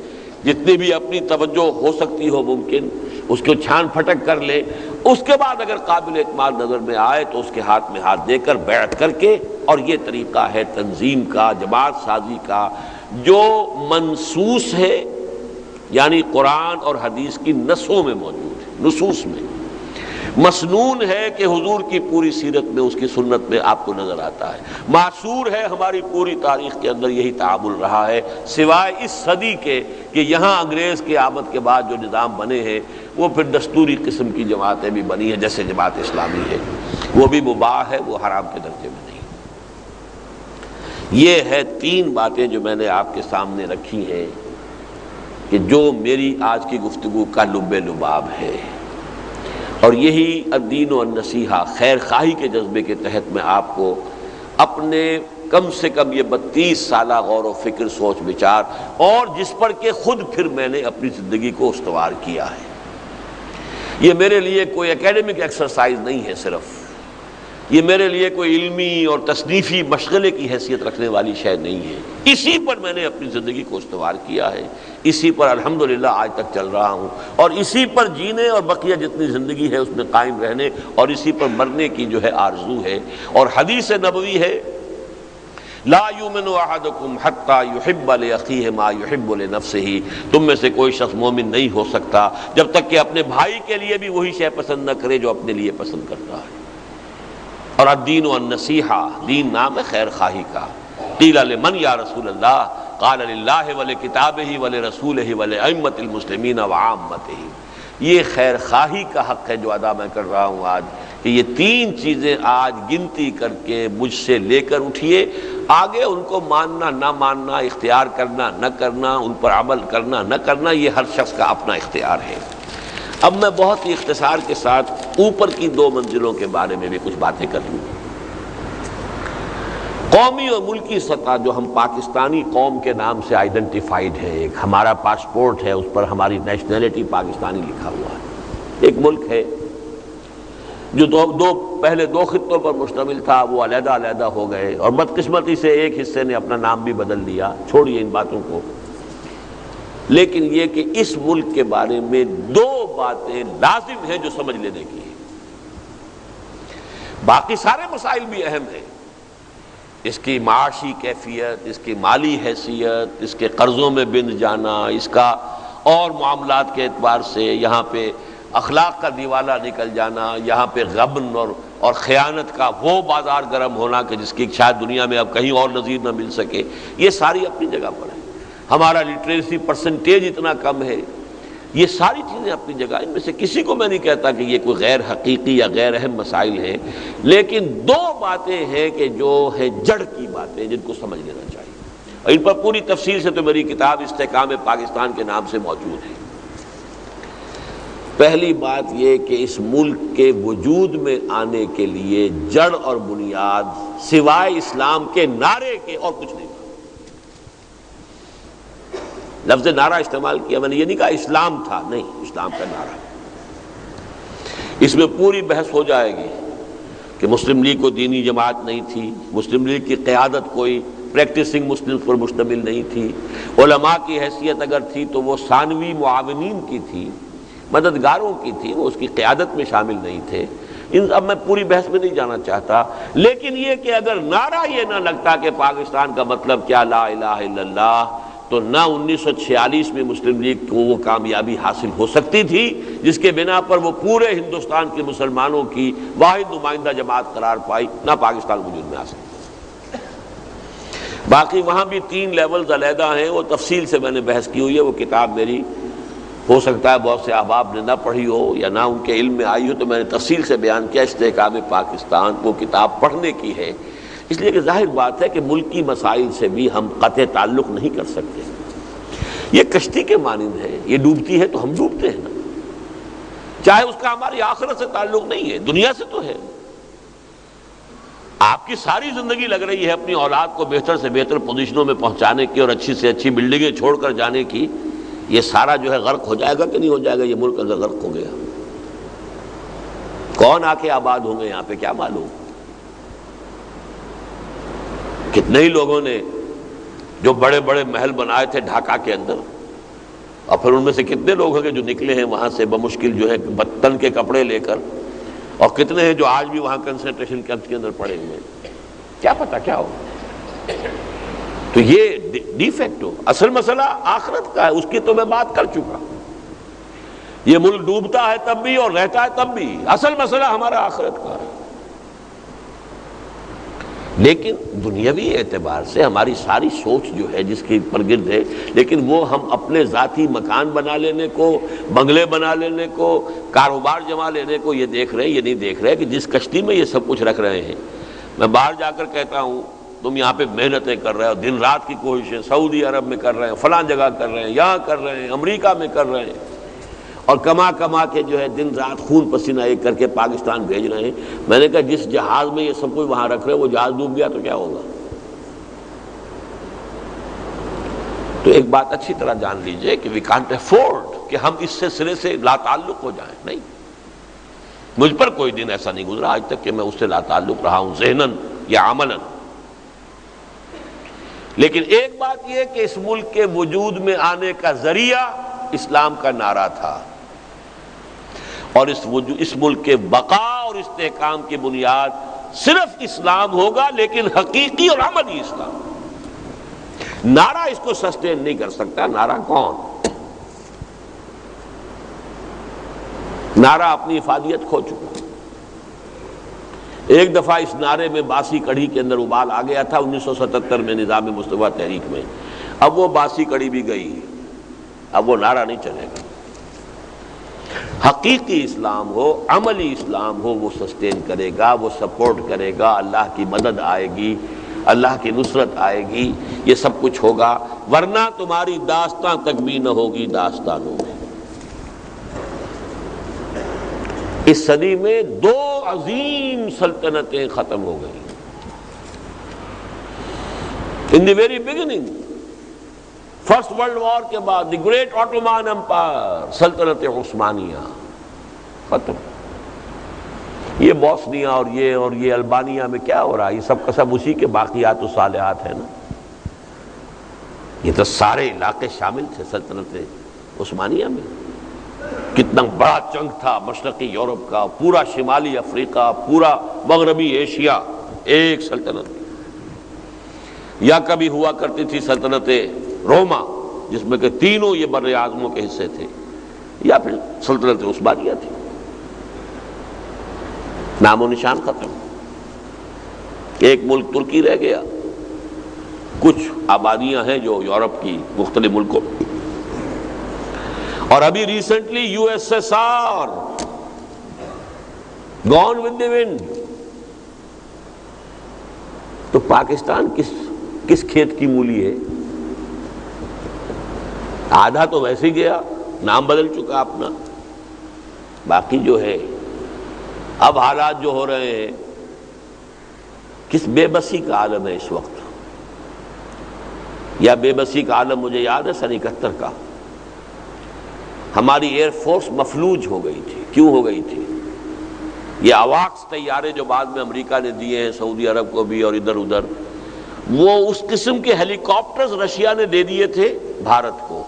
جتنی بھی اپنی توجہ ہو سکتی ہو ممکن اس کو چھان پھٹک کر لے، اس کے بعد اگر قابل اعتماد نظر میں آئے تو اس کے ہاتھ میں ہاتھ دے کر بیعت کر کے۔ اور یہ طریقہ ہے تنظیم کا، جماعت سازی کا، جو منصوص ہے، یعنی قرآن اور حدیث کی نصوں میں موجود ہے، نصوص میں۔ مسنون ہے کہ حضور کی پوری سیرت میں، اس کی سنت میں آپ کو نظر آتا ہے۔ معصور ہے، ہماری پوری تاریخ کے اندر یہی تعامل رہا ہے، سوائے اس صدی کے کہ یہاں انگریز کی آمد کے بعد جو نظام بنے ہیں وہ پھر دستوری قسم کی جماعتیں بھی بنی ہیں، جیسے جماعت اسلامی ہے، وہ بھی مباح ہے، وہ حرام کے درجے میں نہیں۔ یہ ہے تین باتیں جو میں نے آپ کے سامنے رکھی ہیں، کہ جو میری آج کی گفتگو کا لب لباب ہے، اور یہی الدین و النصیحہ، خیر خواہی کے جذبے کے تحت میں آپ کو اپنے کم سے کم یہ 32 سالہ غور و فکر، سوچ بچار، اور جس پر کہ خود پھر میں نے اپنی زندگی کو استوار کیا ہے۔ یہ میرے لیے کوئی اکیڈمک ایکسرسائز نہیں ہے، صرف یہ میرے لیے کوئی علمی اور تصنیفی مشغلے کی حیثیت رکھنے والی شے نہیں ہے۔ اسی پر میں نے اپنی زندگی کو استوار کیا ہے، اسی پر الحمدللہ آج تک چل رہا ہوں، اور اسی پر جینے اور بقیہ جتنی زندگی ہے اس میں قائم رہنے، اور اسی پر مرنے کی جو ہے آرزو ہے۔ اور حدیث نبوی ہے، لا یؤمن احدکم حتی یحب لاخیہ ما یحب لنفسہ، تم میں سے کوئی شخص مومن نہیں ہو سکتا جب تک کہ اپنے بھائی کے لیے بھی وہی شے پسند نہ کرے جو اپنے لیے پسند کرتا ہے۔ اور الدین والنصیحہ، دین نام ہے خیر خواہی کا۔ قیل لمن یا رسول اللہ، قال للہ ولکتابہ ولرسولہ ولائمۃ المسلمین وعامتہ۔ یہ خیر خواہی کا حق ہے جو ادا میں کر رہا ہوں آج، کہ یہ تین چیزیں آج گنتی کر کے مجھ سے لے کر اٹھیے، آگے ان کو ماننا نہ ماننا، اختیار کرنا نہ کرنا، ان پر عمل کرنا نہ کرنا، یہ ہر شخص کا اپنا اختیار ہے۔ اب میں بہت ہی اختصار کے ساتھ اوپر کی 2 منزلوں کے بارے میں بھی کچھ باتیں کر لوں۔ قومی اور ملکی سطح جو ہم پاکستانی قوم کے نام سے آئیڈینٹیفائیڈ ہے، ایک ہمارا پاسپورٹ ہے، اس پر ہماری نیشنلٹی پاکستانی لکھا ہوا ہے۔ ایک ملک ہے جو پہلے 2 خطوں پر مشتمل تھا، وہ علیحدہ علیحدہ ہو گئے، اور بدقسمتی سے ایک حصے نے اپنا نام بھی بدل دیا۔ چھوڑیے ان باتوں کو، لیکن یہ کہ اس ملک کے بارے میں 2 باتیں لازم ہیں جو سمجھ لینے کی ہیں۔ باقی سارے مسائل بھی اہم ہیں، اس کی معاشی کیفیت، اس کی مالی حیثیت، اس کے قرضوں میں بند جانا، اس کا اور معاملات کے اعتبار سے یہاں پہ اخلاق کا دیوالہ نکل جانا، یہاں پہ غبن اور خیانت کا وہ بازار گرم ہونا کہ جس کی شاید دنیا میں اب کہیں اور نظیر نہ مل سکے، یہ ساری اپنی جگہ پر ہے۔ ہمارا لٹریسی پرسنٹیج اتنا کم ہے، یہ ساری چیزیں اپنی جگہ۔ ان میں سے کسی کو میں نہیں کہتا کہ یہ کوئی غیر حقیقی یا غیر اہم مسائل ہیں، لیکن 2 باتیں ہیں کہ جو ہے جڑ کی باتیں، جن کو سمجھ لینا چاہیے، اور ان پر پوری تفصیل سے تو میری کتاب استحکام پاکستان کے نام سے موجود ہے۔ پہلی بات یہ کہ اس ملک کے وجود میں آنے کے لیے جڑ اور بنیاد سوائے اسلام کے نعرے کے اور کچھ نہیں تھا۔ لفظ نعرہ استعمال کیا، میں نے یہ نہیں کہا اسلام تھا، نہیں، اسلام کا نعرہ۔ اس میں پوری بحث ہو جائے گی کہ مسلم لیگ کو دینی جماعت نہیں تھی، مسلم لیگ کی قیادت کوئی پریکٹسنگ مسلم پر مشتمل نہیں تھی، علماء کی حیثیت اگر تھی تو وہ ثانوی معاونین کی تھی، مددگاروں کی تھی، وہ اس کی قیادت میں شامل نہیں تھے۔ اب میں پوری بحث میں نہیں جانا چاہتا، لیکن یہ کہ اگر نعرہ یہ نہ لگتا کہ پاکستان کا مطلب کیا لا الہ الا اللہ، تو نہ 1946 میں مسلم لیگ کو وہ کامیابی حاصل ہو سکتی تھی جس کے بنا پر وہ پورے ہندوستان کے مسلمانوں کی واحد نمائندہ جماعت قرار پائی، نہ پاکستان وجود میں آ سکتا۔ باقی وہاں بھی 3 لیولز علیحدہ ہیں، وہ تفصیل سے میں نے بحث کی ہوئی ہے، وہ کتاب میری ہو سکتا ہے بہت سے احباب نے نہ پڑھی ہو یا نہ ان کے علم میں آئی ہو، تو میں نے تفصیل سے بیان کیا۔ استحکام پاکستان وہ کتاب پڑھنے کی ہے، اس لیے کہ ظاہر بات ہے کہ ملکی مسائل سے بھی ہم قطع تعلق نہیں کر سکتے۔ یہ کشتی کے مانند ہے، یہ ڈوبتی ہے تو ہم ڈوبتے ہیں نا، چاہے اس کا ہماری آخرت سے تعلق نہیں ہے، دنیا سے تو ہے۔ آپ کی ساری زندگی لگ رہی ہے اپنی اولاد کو بہتر سے بہتر پوزیشنوں میں پہنچانے کی اور اچھی سے اچھی بلڈنگیں چھوڑ کر جانے کی، یہ سارا جو ہے غرق ہو جائے گا کہ نہیں ہو جائے گا؟ یہ ملک اگر غرق ہو گیا، کون آ کے آباد ہوں گے یہاں پہ کیا معلوم؟ کتنے ہی لوگوں نے جو بڑے بڑے محل بنائے تھے ڈھاکہ کے اندر، اور پھر ان میں سے کتنے لوگ ہیں کہ جو نکلے ہیں وہاں سے بمشکل جو ہے بتن کے کپڑے لے کر، اور کتنے ہیں جو آج بھی وہاں کنسنٹریشن کیمپس کے اندر پڑے ہوئے ہیں، کیا پتہ کیا ہو۔ تو یہ ڈیفیکٹ ہو، اصل مسئلہ آخرت کا ہے، اس کی تو میں بات کر چکا۔ یہ ملک ڈوبتا ہے تب بھی اور رہتا ہے تب بھی، اصل مسئلہ ہمارا آخرت کا ہے۔ لیکن دنیاوی اعتبار سے ہماری ساری سوچ جو ہے جس کے پر گرد ہے، لیکن وہ ہم اپنے ذاتی مکان بنا لینے کو، بنگلے بنا لینے کو، کاروبار جما لینے کو یہ دیکھ رہے ہیں، یہ نہیں دیکھ رہے کہ جس کشتی میں یہ سب کچھ رکھ رہے ہیں۔ میں باہر جا کر کہتا ہوں تم یہاں پہ محنتیں کر رہے ہو، دن رات کی کوششیں سعودی عرب میں کر رہے ہیں، فلاں جگہ کر رہے ہیں، یہاں کر رہے ہیں، امریکہ میں کر رہے ہیں، اور کما کما کے جو ہے دن رات خون پسینہ ایک کر کے پاکستان بھیج رہے ہیں۔ میں نے کہا جس جہاز میں یہ سب کچھ وہاں رکھ رہے ہیں وہ جہاز ڈوب گیا تو کیا ہوگا؟ تو ایک بات اچھی طرح جان لیجئے کہ وی کانٹ افورڈ کہ ہم اس سے سرے سے لا تعلق ہو جائیں، نہیں۔ مجھ پر کوئی دن ایسا نہیں گزرا آج تک کہ میں اس سے لا تعلق رہا ہوں ذہناً یا عملاً۔ لیکن ایک بات یہ کہ اس ملک کے وجود میں آنے کا ذریعہ اسلام کا نعرہ تھا، اور اس ملک کے بقا اور استحکام کی بنیاد صرف اسلام ہوگا، لیکن حقیقی اور عملی اسلام۔ نعرہ اس کو سسٹین نہیں کر سکتا۔ نعرہ کون؟ نعرہ اپنی افادیت کھو چکا۔ ایک دفعہ اس نعرے میں باسی کڑھی کے اندر ابال آ گیا تھا 1977 میں نظام مصطفیٰ تحریک میں، اب وہ باسی کڑھی بھی گئی، اب وہ نعرہ نہیں چلے گا۔ حقیقی اسلام ہو، عملی اسلام ہو، وہ سسٹین کرے گا، وہ سپورٹ کرے گا، اللہ کی مدد آئے گی، اللہ کی نصرت آئے گی، یہ سب کچھ ہوگا، ورنہ تمہاری داستان تک بھی نہ ہوگی داستانوں میں۔ اس صدی میں 2 عظیم سلطنتیں ختم ہو گئی۔ In the very beginning, first world war کے بعد دی گریٹ آٹومان امپائر، سلطنت عثمانیہ ختم۔ یہ بوسنیا اور یہ البانیہ میں کیا ہو رہا ہے؟ یہ سب کا سب اسی کے باقیات و صالحات ہیں نا۔ یہ تو سارے علاقے شامل تھے سلطنت عثمانیہ میں۔ کتنا بڑا چنک تھا مشرقی یورپ کا، پورا شمالی افریقہ، پورا مغربی ایشیا ایک سلطنت۔ یا کبھی ہوا کرتی تھی سلطنت روما جس میں کہ تینوں یہ بر اعظموں کے حصے تھے، یا پھر سلطنت عثمانیہ تھی۔ نام و نشان ختم۔ ایک ملک ترکی رہ گیا، کچھ آبادیاں ہیں جو یورپ کی مختلف ملکوں، اور ابھی recently U S S R gone with the wind. تو پاکستان کس کھیت کی مولی ہے؟ آدھا تو ویسے ہی گیا، نام بدل چکا اپنا، باقی جو ہے اب حالات جو ہو رہے ہیں، کس بے بسی کا عالم ہے اس وقت۔ یا بے بسی کا عالم مجھے یاد ہے سن 71 کا، ہماری ایئر فورس مفلوج ہو گئی تھی۔ کیوں ہو گئی تھی؟ یہ اواکس طیارے جو بعد میں امریکہ نے دیے ہیں سعودی عرب کو بھی اور ادھر ادھر، وہ اس قسم کے ہیلی کاپٹرز رشیا نے دے دیے تھے بھارت کو۔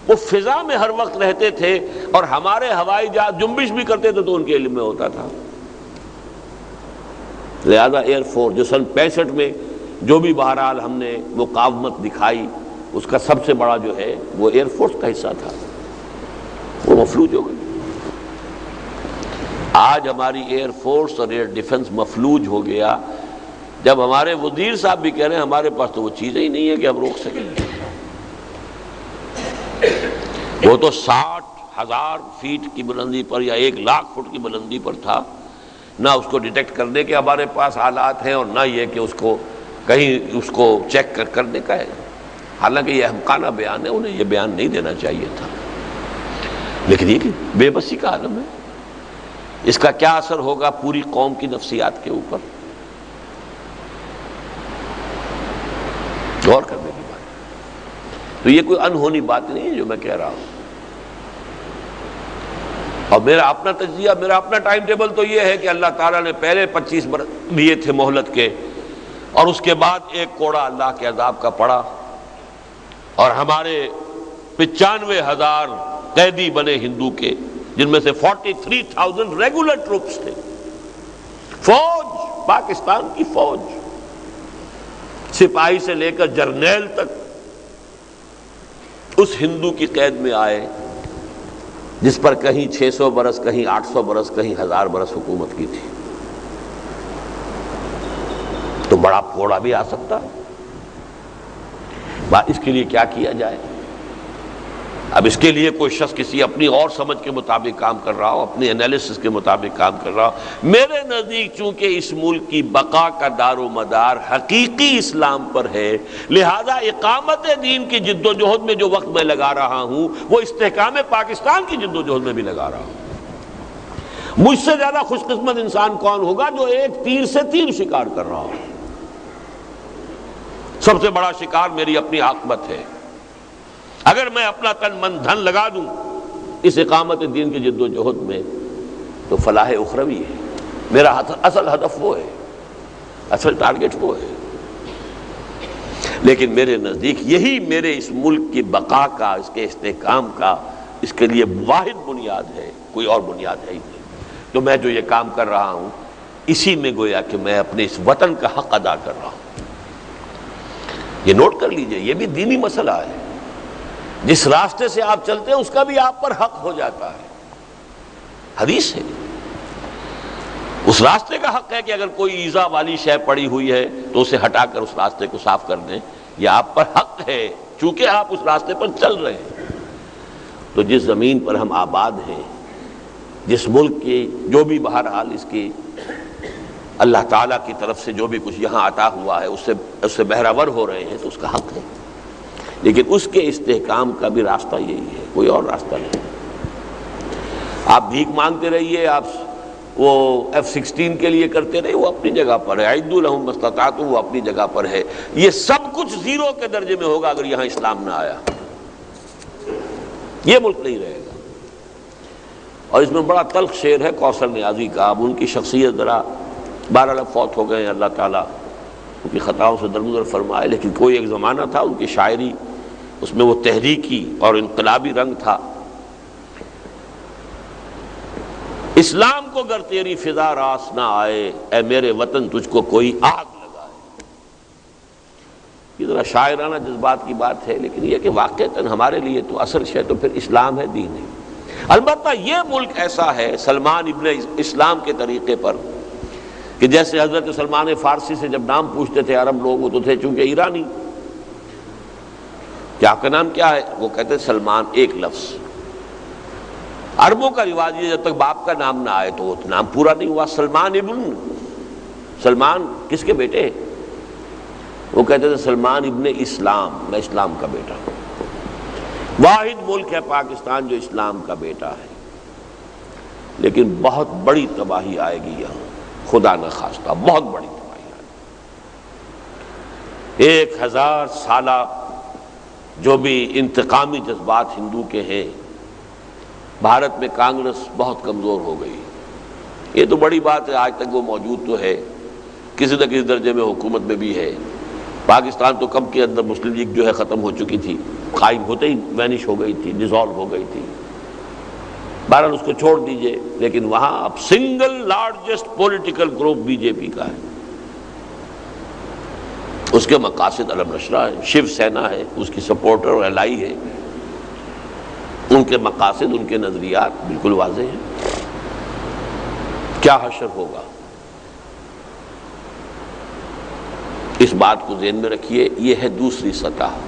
وہ فضا میں ہر وقت رہتے تھے اور ہمارے ہوائی جہاز جنبش بھی کرتے تھے تو ان کے علم میں ہوتا تھا. لہذا ایئر فورس جو سن 65 میں جو بھی بہرحال ہم نے مقاومت دکھائی اس کا سب سے بڑا جو ہے وہ ایئر فورس کا حصہ تھا، وہ مفلوج ہو گئی. آج ہماری ایئر فورس اور ایئر ڈیفنس مفلوج ہو گیا جب ہمارے وزیر صاحب بھی کہہ رہے ہیں ہمارے پاس تو وہ چیزیں ہی نہیں ہے کہ ہم روک سکیں. وہ تو 60,000 فیٹ کی بلندی پر یا 1,00,000 فٹ کی بلندی پر تھا، نہ اس کو ڈیٹیکٹ کرنے کے ہمارے پاس حالات ہیں اور نہ یہ کہ اس کو کہیں اس کو چیک کرنے کا ہے. حالانکہ یہ احمقانہ بیان ہے، انہیں یہ بیان نہیں دینا چاہیے تھا، لیکن یہ کہ بے بسی کا عالم ہے. اس کا کیا اثر ہوگا پوری قوم کی نفسیات کے اوپر، غور کرنے کی بات. تو یہ کوئی انہونی بات نہیں ہے جو میں کہہ رہا ہوں. اور میرا اپنا تجزیہ، میرا اپنا ٹائم ٹیبل تو یہ ہے کہ اللہ تعالیٰ نے پہلے 25 برس دیے تھے مہلت کے، اور اس کے بعد ایک کوڑا اللہ کے عذاب کا پڑا اور ہمارے 95,000 قیدی بنے ہندو کے، جن میں سے 43,000 ریگولر ٹروپس تھے. فوج، پاکستان کی فوج، سپاہی سے لے کر جرنیل تک اس ہندو کی قید میں آئے جس پر کہیں 600 برس، کہیں 800 برس، کہیں 1000 برس حکومت کی تھی. تو بڑا پھوڑا بھی آ سکتا. اس کے لیے کیا کیا جائے؟ اب اس کے لیے کوئی شخص کسی اپنی اور سمجھ کے مطابق کام کر رہا ہو، اپنی انالیسس کے مطابق کام کر رہا ہو. میرے نزدیک چونکہ اس ملک کی بقا کا دار و مدار حقیقی اسلام پر ہے، لہذا اقامت دین کی جد و جہد میں جو وقت میں لگا رہا ہوں وہ استحکام پاکستان کی جد و جہد میں بھی لگا رہا ہوں. مجھ سے زیادہ خوش قسمت انسان کون ہوگا جو ایک تیر سے 3 شکار کر رہا ہو. سب سے بڑا شکار میری اپنی عاقبت ہے. اگر میں اپنا تن من دھن لگا دوں اس اقامت دین کی جد و جہد میں تو فلاح اخروی ہے. میرا اصل ہدف وہ ہے، اصل ٹارگٹ وہ ہے. لیکن میرے نزدیک یہی میرے اس ملک کی بقا کا، اس کے استحکام کا، اس کے لیے واحد بنیاد ہے، کوئی اور بنیاد ہے ہی نہیں. تو میں جو یہ کام کر رہا ہوں اسی میں گویا کہ میں اپنے اس وطن کا حق ادا کر رہا ہوں. یہ نوٹ کر لیجئے، یہ بھی دینی مسئلہ ہے. جس راستے سے آپ چلتے ہیں اس کا بھی آپ پر حق ہو جاتا ہے. حدیث ہے، اس راستے کا حق ہے کہ اگر کوئی ایذا والی شے پڑی ہوئی ہے تو اسے ہٹا کر اس راستے کو صاف کر دیں. یہ آپ پر حق ہے چونکہ آپ اس راستے پر چل رہے ہیں. تو جس زمین پر ہم آباد ہیں، جس ملک کی جو بھی بہرحال اس کی اللہ تعالیٰ کی طرف سے جو بھی کچھ یہاں عطا ہوا ہے اس سے بہرہور ہو رہے ہیں تو اس کا حق ہے. لیکن اس کے استحکام کا بھی راستہ یہی ہے، کوئی اور راستہ نہیں. آپ بھیک مانگتے رہیے، آپ وہ F-16 کے لیے کرتے رہے، وہ اپنی جگہ پر ہے. اعدوا لہم ما استطعتم، وہ اپنی جگہ پر ہے. یہ سب کچھ زیرو کے درجے میں ہوگا اگر یہاں اسلام نہ آیا. یہ ملک نہیں رہے گا. اور اس میں بڑا تلخ شعر ہے کوثر نیازی کا. اب ان کی شخصیت ذرا بہرحال فوت ہو گئے ہیں، اللہ تعالیٰ ان کی خطاؤں سے درگزر فرمائے. لیکن کوئی ایک زمانہ تھا ان کی شاعری، اس میں وہ تحریکی اور انقلابی رنگ تھا. اسلام کو گر تیری فضا راس نہ آئے، اے میرے وطن تجھ کو کوئی آگ لگائے. یہ ذرا شاعرانہ جذبات کی بات ہے، لیکن یہ کہ واقعتاً ہمارے لیے تو اصل شے تو پھر اسلام ہے، دین ہے. البتہ یہ ملک ایسا ہے سلمان ابن اسلام کے طریقے پر کہ جیسے حضرت سلمان فارسی سے جب نام پوچھتے تھے عرب لوگ، وہ تو تھے چونکہ ایرانی، کہ آپ کا نام کیا ہے؟ وہ کہتے سلمان، ایک لفظ. عربوں کا رواج یہ جب تک باپ کا نام نہ آئے تو وہ نام پورا نہیں ہوا. سلمان ابن، سلمان کس کے بیٹے؟ وہ کہتے تھے سلمان ابن اسلام، میں اسلام کا بیٹا ہوں. واحد ملک ہے پاکستان جو اسلام کا بیٹا ہے. لیکن بہت بڑی تباہی آئے گی یہاں، خدا نہ خواستہ بہت بڑی تباہی آئے گی. 1000 سالہ جو بھی انتقامی جذبات ہندو کے ہیں، بھارت میں کانگریس بہت کمزور ہو گئی. یہ تو بڑی بات ہے، آج تک وہ موجود تو ہے، کسی نہ کسی درجے میں حکومت میں بھی ہے. پاکستان تو کم کے اندر مسلم لیگ جو ہے ختم ہو چکی تھی. قائم ہوتے ہی وینش ہو گئی تھی، ڈیزالو ہو گئی تھی. بہرحال اس کو چھوڑ دیجئے، لیکن وہاں اب single largest political group B J P کا ہے. اس کے مقاصد علم نشرہ ہے، شیو سینا ہے اس کی سپورٹر اور الائی ہے. ان کے مقاصد، ان کے نظریات بالکل واضح ہیں. کیا حشر ہوگا، اس بات کو ذہن میں رکھیے. یہ ہے دوسری سطح.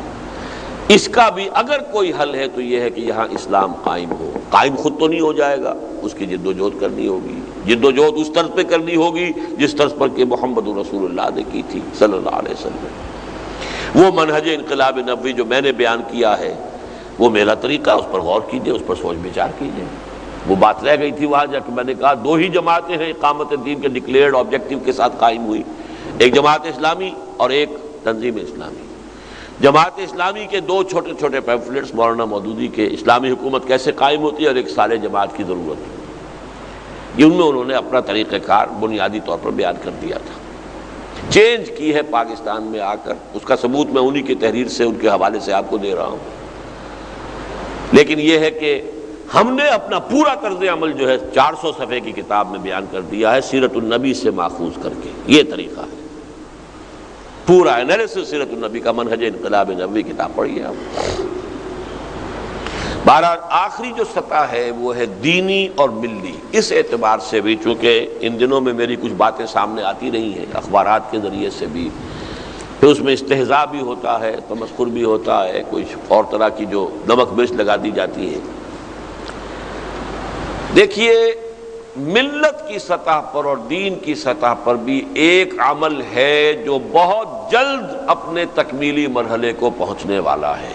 اس کا بھی اگر کوئی حل ہے تو یہ ہے کہ یہاں اسلام قائم ہو. قائم خود تو نہیں ہو جائے گا، اس کی جد و جہد کرنی ہوگی. جد و جہد اس طرز پہ کرنی ہوگی جس طرز پر کہ محمد رسول اللہ نے کی تھی صلی اللہ علیہ وسلم. وہ منہج انقلاب نبوی جو میں نے بیان کیا ہے وہ میرا طریقہ، اس پر غور کیجئے، اس پر سوچ بچار کیجئے. وہ بات رہ گئی تھی وہاں جا کے میں نے کہا 2 ہی جماعتیں ہیں اقامت دین کے ڈکلیئرڈ آبجیکٹیو کے ساتھ قائم ہوئی، ایک جماعت اسلامی اور ایک تنظیم اسلامی. جماعت اسلامی کے 2 چھوٹے چھوٹے پیمفلیٹس مولانا مودودی کے، اسلامی حکومت کیسے قائم ہوتی ہے اور ایک سارے جماعت کی ضرورت ہے. ان میں انہوں نے اپنا طریقہ کار بنیادی طور پر بیان کر دیا تھا. چینج کی ہے پاکستان میں آ کر، اس کا ثبوت میں انہی کی تحریر سے، ان کے حوالے سے آپ کو دے رہا ہوں. لیکن یہ ہے کہ ہم نے اپنا پورا طرز عمل جو ہے 400 صفحے کی کتاب میں بیان کر دیا ہے، سیرت النبی سے ماخوذ کر کے. یہ طریقہ ہے، پورا انالیسس سیرت النبی کا، منہج انقلاب نبوی کتاب پڑھیے آپ. بہرحال آخری جو سطح ہے وہ ہے دینی اور ملی. اس اعتبار سے بھی چونکہ ان دنوں میں میری کچھ باتیں سامنے آتی رہی ہیں اخبارات کے ذریعے سے بھی، پھر اس میں استہزاء بھی ہوتا ہے، تمسخر بھی ہوتا ہے، کچھ اور طرح کی جو نمک مرچ لگا دی جاتی ہے. دیکھیے ملت کی سطح پر اور دین کی سطح پر بھی ایک عمل ہے جو بہت جلد اپنے تکمیلی مرحلے کو پہنچنے والا ہے.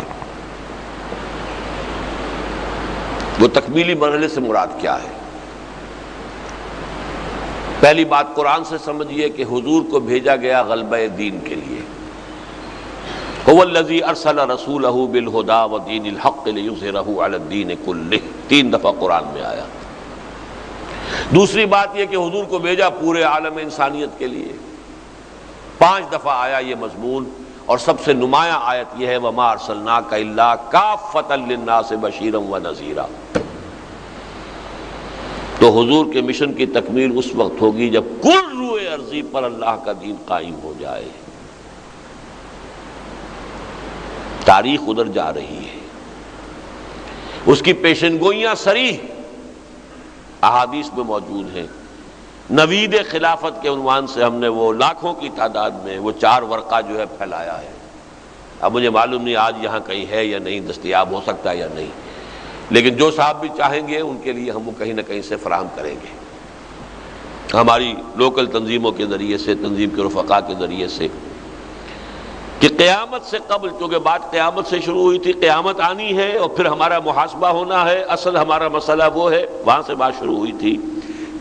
وہ تکمیلی مرحلے سے مراد کیا ہے؟ پہلی بات قرآن سے سمجھیے کہ حضور کو بھیجا گیا غلبہ دین کے لیے. هو الذی ارسل رسولہ بالہدی ودین الحق لیظہرہ علی الدین کلہ، 3 دفعہ قرآن میں آیا. دوسری بات یہ کہ حضور کو بھیجا پورے عالم انسانیت کے لیے، 5 دفعہ آیا یہ مضمون. اور سب سے نمایاں آیت یہ ہے وما ارسلناک الا کافۃ للناس بشیرا ونذیرا. تو حضور کے مشن کی تکمیل اس وقت ہوگی جب کل روئے ارضی پر اللہ کا دین قائم ہو جائے. تاریخ ادھر جا رہی ہے، اس کی پیشن گوئیاں صریح احادیث میں موجود ہیں. نوید خلافت کے عنوان سے ہم نے وہ لاکھوں کی تعداد میں وہ 4 ورقہ جو ہے پھیلایا ہے. اب مجھے معلوم نہیں آج یہاں کہیں ہے یا نہیں، دستیاب ہو سکتا ہے یا نہیں، لیکن جو صاحب بھی چاہیں گے ان کے لیے ہم وہ کہیں نہ کہیں سے فراہم کریں گے، ہماری لوکل تنظیموں کے ذریعے سے، تنظیم کے رفقا کے ذریعے سے. کہ قیامت سے قبل، چونکہ بات قیامت سے شروع ہوئی تھی، قیامت آنی ہے اور پھر ہمارا محاسبہ ہونا ہے، اصل ہمارا مسئلہ وہ ہے، وہاں سے بات شروع ہوئی تھی.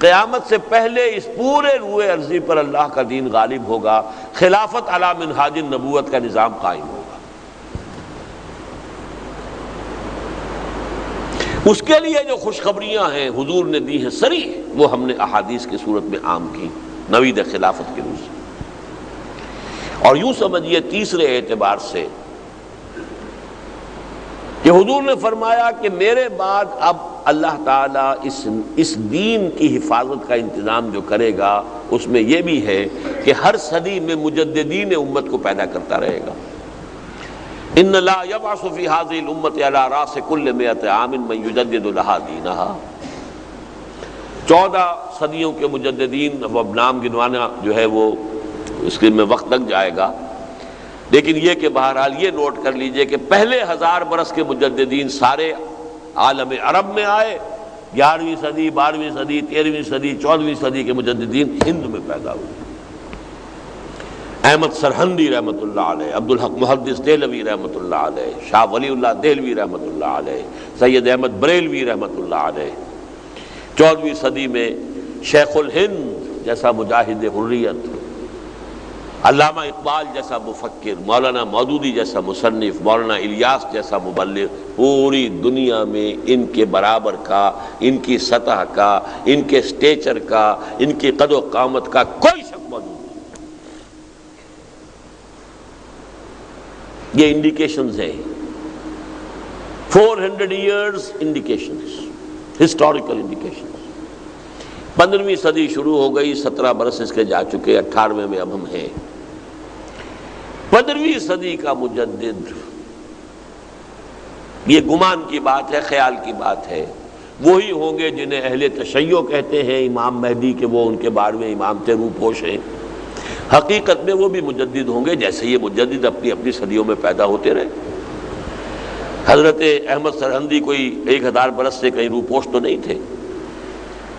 قیامت سے پہلے اس پورے روئے ارضی پر اللہ کا دین غالب ہوگا، خلافت علی منہاج النبوت کا نظام قائم ہوگا. اس کے لیے جو خوشخبریاں ہیں حضور نے دی ہیں صریح، وہ ہم نے احادیث کی صورت میں عام کی نوید خلافت کے روح سے. اور یوں سمجھیے تیسرے اعتبار سے کہ حضور نے فرمایا کہ میرے بعد اب اللہ تعالیٰ اس دین کی حفاظت کا انتظام جو کرے گا اس میں یہ بھی ہے کہ ہر صدی میں مجددین امت کو پیدا کرتا رہے گا. ان لا یبعث فی هذه الامة علی راس کل 100 عام من یجدد لها دینها. 14 صدیوں کے مجددین، اب نام گنوانا جو ہے وہ اس کے میں وقت لگ جائے گا، لیکن یہ کہ بہرحال یہ نوٹ کر لیجئے کہ پہلے 1000 برس کے مجددین سارے عالم عرب میں آئے. 11ویں صدی، 12ویں صدی، 13ویں صدی، 14ویں صدی کے مجددین ہند میں پیدا ہوئے. احمد سرہندی رحمۃ اللہ علیہ، عبدالحق محدث دہلوی رحمۃ اللہ علیہ، شاہ ولی اللہ دہلوی رحمۃ اللہ علیہ، سید احمد بریلوی رحمۃ اللہ علیہ. 14ویں صدی میں شیخ الہند جیسا مجاہد حریت، علامہ اقبال جیسا مفکر، مولانا مودودی جیسا مصنف، مولانا الیاس جیسا مبلغ، پوری دنیا میں ان کے برابر کا، ان کی سطح کا، ان کے سٹیچر کا، ان کی قد و قامت کا کوئی شک موجود نہیں. یہ انڈیکیشنز ہیں 400 years indications, historical indications. 15ویں صدی شروع ہو گئی، 17 برس اس کے جا چکے، 18ویں میں اب ہم ہیں۔ 15ویں صدی کا مجدد، یہ گمان کی بات ہے، خیال کی بات ہے، وہی ہوں گے جنہیں اہل تشیع کہتے ہیں، امام مہدی کے وہ ان کے 12ویں امام تھے، روح پوش ہیں۔ حقیقت میں وہ بھی مجدد ہوں گے، جیسے یہ مجدد اپنی اپنی صدیوں میں پیدا ہوتے رہے۔ حضرت احمد سرہندی کوئی 1000 برس سے کہیں روح پوش تو نہیں تھے،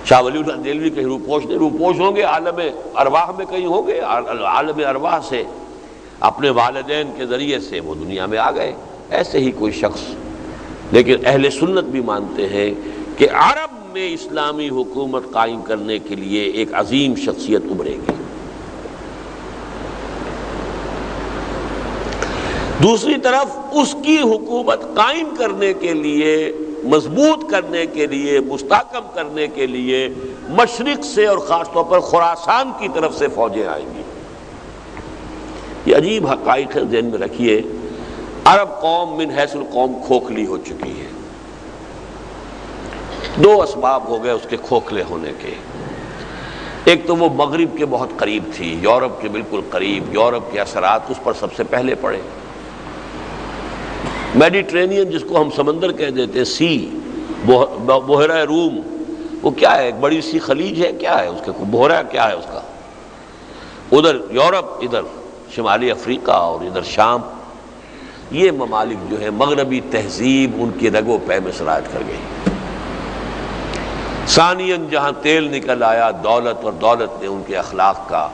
شاہ ولی اللہ دہلوی کہیں روح پوش نہیں، روح پوش ہوں گے عالم ارواح میں کہیں ہوں گے، عالم ارواح سے اپنے والدین کے ذریعے سے وہ دنیا میں آ گئے، ایسے ہی کوئی شخص۔ لیکن اہل سنت بھی مانتے ہیں کہ عرب میں اسلامی حکومت قائم کرنے کے لیے ایک عظیم شخصیت ابھرے گی۔ دوسری طرف اس کی حکومت قائم کرنے کے لیے، مضبوط کرنے کے لیے، مستحکم کرنے کے لیے مشرق سے اور خاص طور پر خراسان کی طرف سے فوجیں آئیں گی۔ یہ عجیب حقائق ہے، ذہن میں رکھیے۔ عرب قوم من حیث القوم کھوکھلی ہو چکی ہے۔ 2 اسباب ہو گئے اس کے کھوکھلے ہونے کے۔ ایک تو وہ مغرب کے بہت قریب تھی، یورپ کے بالکل قریب، یورپ کے اثرات اس پر سب سے پہلے پڑے۔ میڈیٹرینین جس کو ہم سمندر کہہ دیتے ہیں، سی، بحیرہ روم، وہ کیا ہے؟ ایک بڑی سی خلیج ہے، کیا ہے اس کے؟ بحیرہ کیا ہے اس کا؟ ادھر یورپ، ادھر شمالی افریقہ اور ادھر شام، یہ ممالک جو ہیں مغربی تہذیب ان کی رگ و پے میں سرایت کر گئی۔ ثانیاً جہاں تیل نکل آیا دولت، اور دولت نے ان کے اخلاق کا،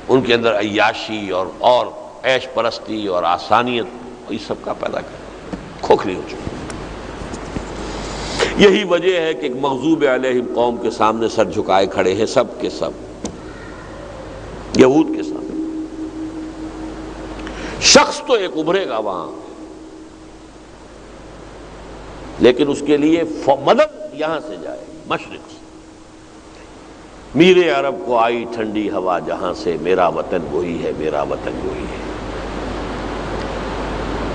ان کے اندر عیاشی اور عیش پرستی اور آسانیت، اس سب کا پیدا کر کھوکھلی ہو چکی۔ یہی وجہ ہے کہ ایک مغضوب علیہم قوم کے سامنے سر جھکائے کھڑے ہیں، سب کے سب یہود کے سامنے۔ شخص تو ایک ابھرے گا وہاں، لیکن اس کے لیے مدد یہاں سے جائے، مشرق سے۔ میرے عرب کو آئی ٹھنڈی ہوا جہاں سے، میرا وطن وہی ہے، میرا وطن وہی ہے۔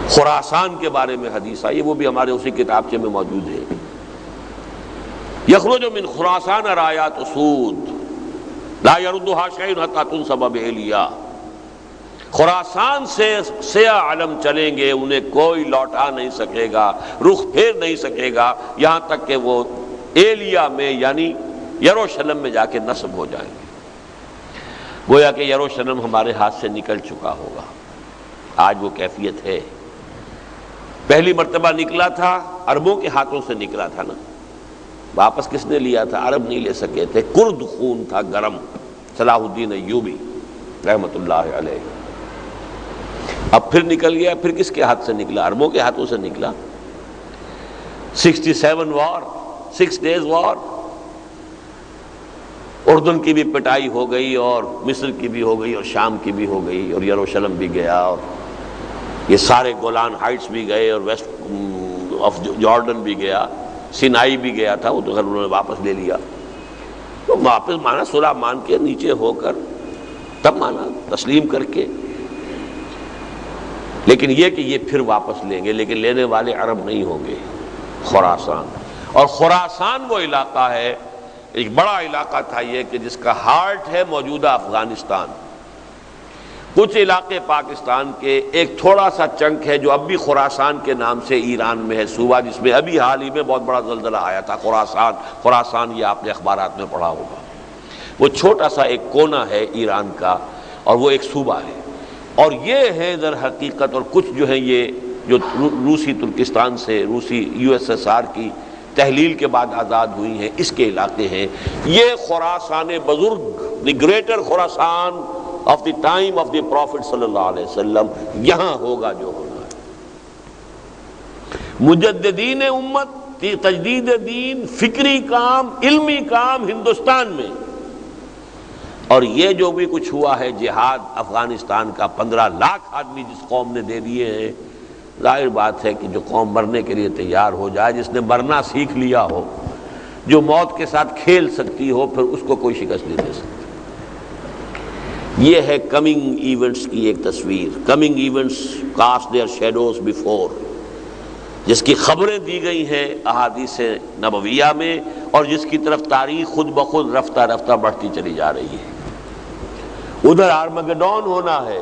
خراسان کے بارے میں حدیث آئی، وہ بھی ہمارے اسی کتابچے میں موجود ہے۔ یخرج من خراسان رایات اسود لا یردھا شیء حتی تنصب بإیلیا۔ خراسان سے سیاہ علم چلیں گے، انہیں کوئی لوٹا نہیں سکے گا، رخ پھیر نہیں سکے گا، یہاں تک کہ وہ ایلیا میں یعنی یروشلم میں جا کے نصب ہو جائیں گے۔ گویا کہ یروشلم ہمارے ہاتھ سے نکل چکا ہوگا، آج وہ کیفیت ہے۔ پہلی مرتبہ نکلا تھا، عربوں کے ہاتھوں سے نکلا تھا نا، واپس کس نے لیا تھا؟ عرب نہیں لے سکے تھے، کرد خون تھا گرم، صلاح الدین ایوبی رحمت اللہ علیہ۔ اب پھر نکل گیا، پھر کس کے ہاتھ سے نکلا؟ عربوں کے ہاتھوں سے نکلا۔ 67 وار، 6 days وار، اردن کی بھی پٹائی ہو گئی اور مصر کی بھی ہو گئی اور شام کی بھی ہو گئی اور یروشلم بھی گیا اور یہ سارے گولان ہائٹس بھی گئے اور ویسٹ آف جارڈن بھی گیا، سینائی بھی گیا تھا، وہ تو انہوں نے واپس لے لیا۔ تو واپس مانا صلح مان کے نیچے ہو کر، تب مانا تسلیم کر کے، لیکن یہ کہ یہ پھر واپس لیں گے، لیکن لینے والے عرب نہیں ہوں گے، خراسان۔ اور خراسان وہ علاقہ ہے، ایک بڑا علاقہ تھا یہ کہ جس کا ہارٹ ہے موجودہ افغانستان۔ کچھ علاقے پاکستان کے ایک تھوڑا سا چنک ہے جو اب بھی خراسان کے نام سے ایران میں ہے، صوبہ جس میں ابھی حال ہی میں بہت بڑا زلزلہ آیا تھا، خراسان یہ آپ نے اخبارات میں پڑھا ہوگا۔ وہ چھوٹا سا ایک کونا ہے ایران کا اور وہ ایک صوبہ ہے، اور یہ ہے در حقیقت، اور کچھ جو ہے یہ جو روسی ترکستان سے، روسی USSR کی تحلیل کے بعد آزاد ہوئی ہیں، اس کے علاقے ہیں۔ یہ خراسان بزرگ، the greater Khorasan of the time of the prophet صلی اللہ علیہ وسلم، یہاں ہوگا جو ہونا ہے۔ مجددین امت، تجدید دین، فکری کام، علمی کام ہندوستان میں، اور یہ جو بھی کچھ ہوا ہے جہاد افغانستان کا، 15 لاکھ آدمی جس قوم نے دے دیے ہیں، ظاہر بات ہے کہ جو قوم مرنے کے لیے تیار ہو جائے، جس نے مرنا سیکھ لیا ہو، جو موت کے ساتھ کھیل سکتی ہو، پھر اس کو کوئی شکست نہیں دے سکتی۔ یہ ہے کمنگ ایونٹس کی ایک تصویر۔ Coming events cast their shadows before, جس کی خبریں دی گئی ہیں احادیث نبویہ میں، اور جس کی طرف تاریخ خود بخود رفتہ رفتہ بڑھتی چلی جا رہی ہے۔ ادھر آرمگڈون ہونا ہے،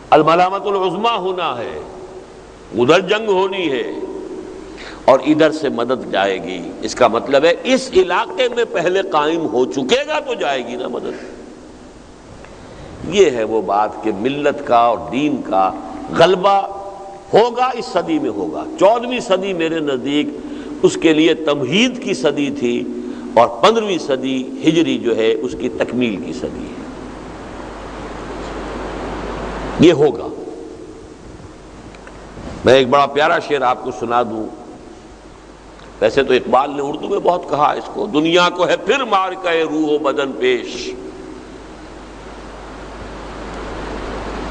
الملامت العظمیٰ ہونا ہے، ادھر جنگ ہونی ہے، اور ادھر سے مدد جائے گی۔ اس کا مطلب ہے اس علاقے میں پہلے قائم ہو چکے گا تو جائے گی نا مدد۔ یہ ہے وہ بات کہ ملت کا اور دین کا غلبہ ہوگا، اس صدی میں ہوگا۔ 14ویں صدی میرے نزدیک اس کے لیے تمہید کی صدی تھی، اور 15ویں صدی ہجری جو ہے اس کی تکمیل کی صدی ہے۔ یہ ہوگا۔ میں ایک بڑا پیارا شعر آپ کو سنا دوں۔ ویسے تو اقبال نے اردو میں بہت کہا اس کو، دنیا کو ہے پھر معرکہ روح و بدن پیش،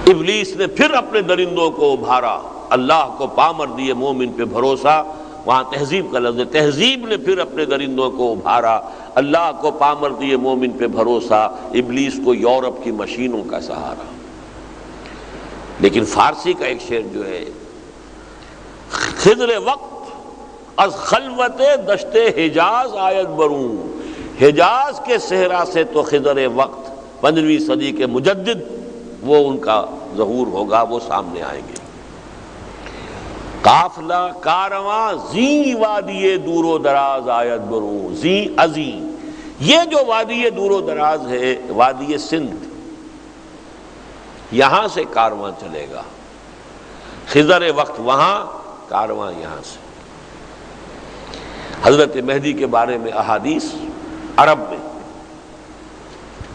ابلیس نے پھر اپنے درندوں کو ابھارا، اللہ کو پامر دیے مومن پہ بھروسہ۔ وہاں تہذیب کا لفظ ہے، تہذیب نے پھر اپنے درندوں کو ابھارا، اللہ کو پامر دیے مومن پہ بھروسہ، ابلیس کو یورپ کی مشینوں کا سہارا۔ لیکن فارسی کا ایک شعر جو ہے، خضر وقت از خلوت دشت حجاز آید بروں، حجاز کے صحرا سے تو خضر وقت 15ویں صدی کے مجدد وہ ان کا ظہور ہوگا، وہ سامنے آئیں گے۔ قافلہ کارواں زیں وادی دور و دراز آید بروں، زیں ازیں، یہ جو وادی دور و دراز ہے وادی سندھ، یہاں سے کارواں چلے گا، خضر وقت وہاں، کارواں یہاں سے۔ حضرت مہدی کے بارے میں احادیث عرب میں،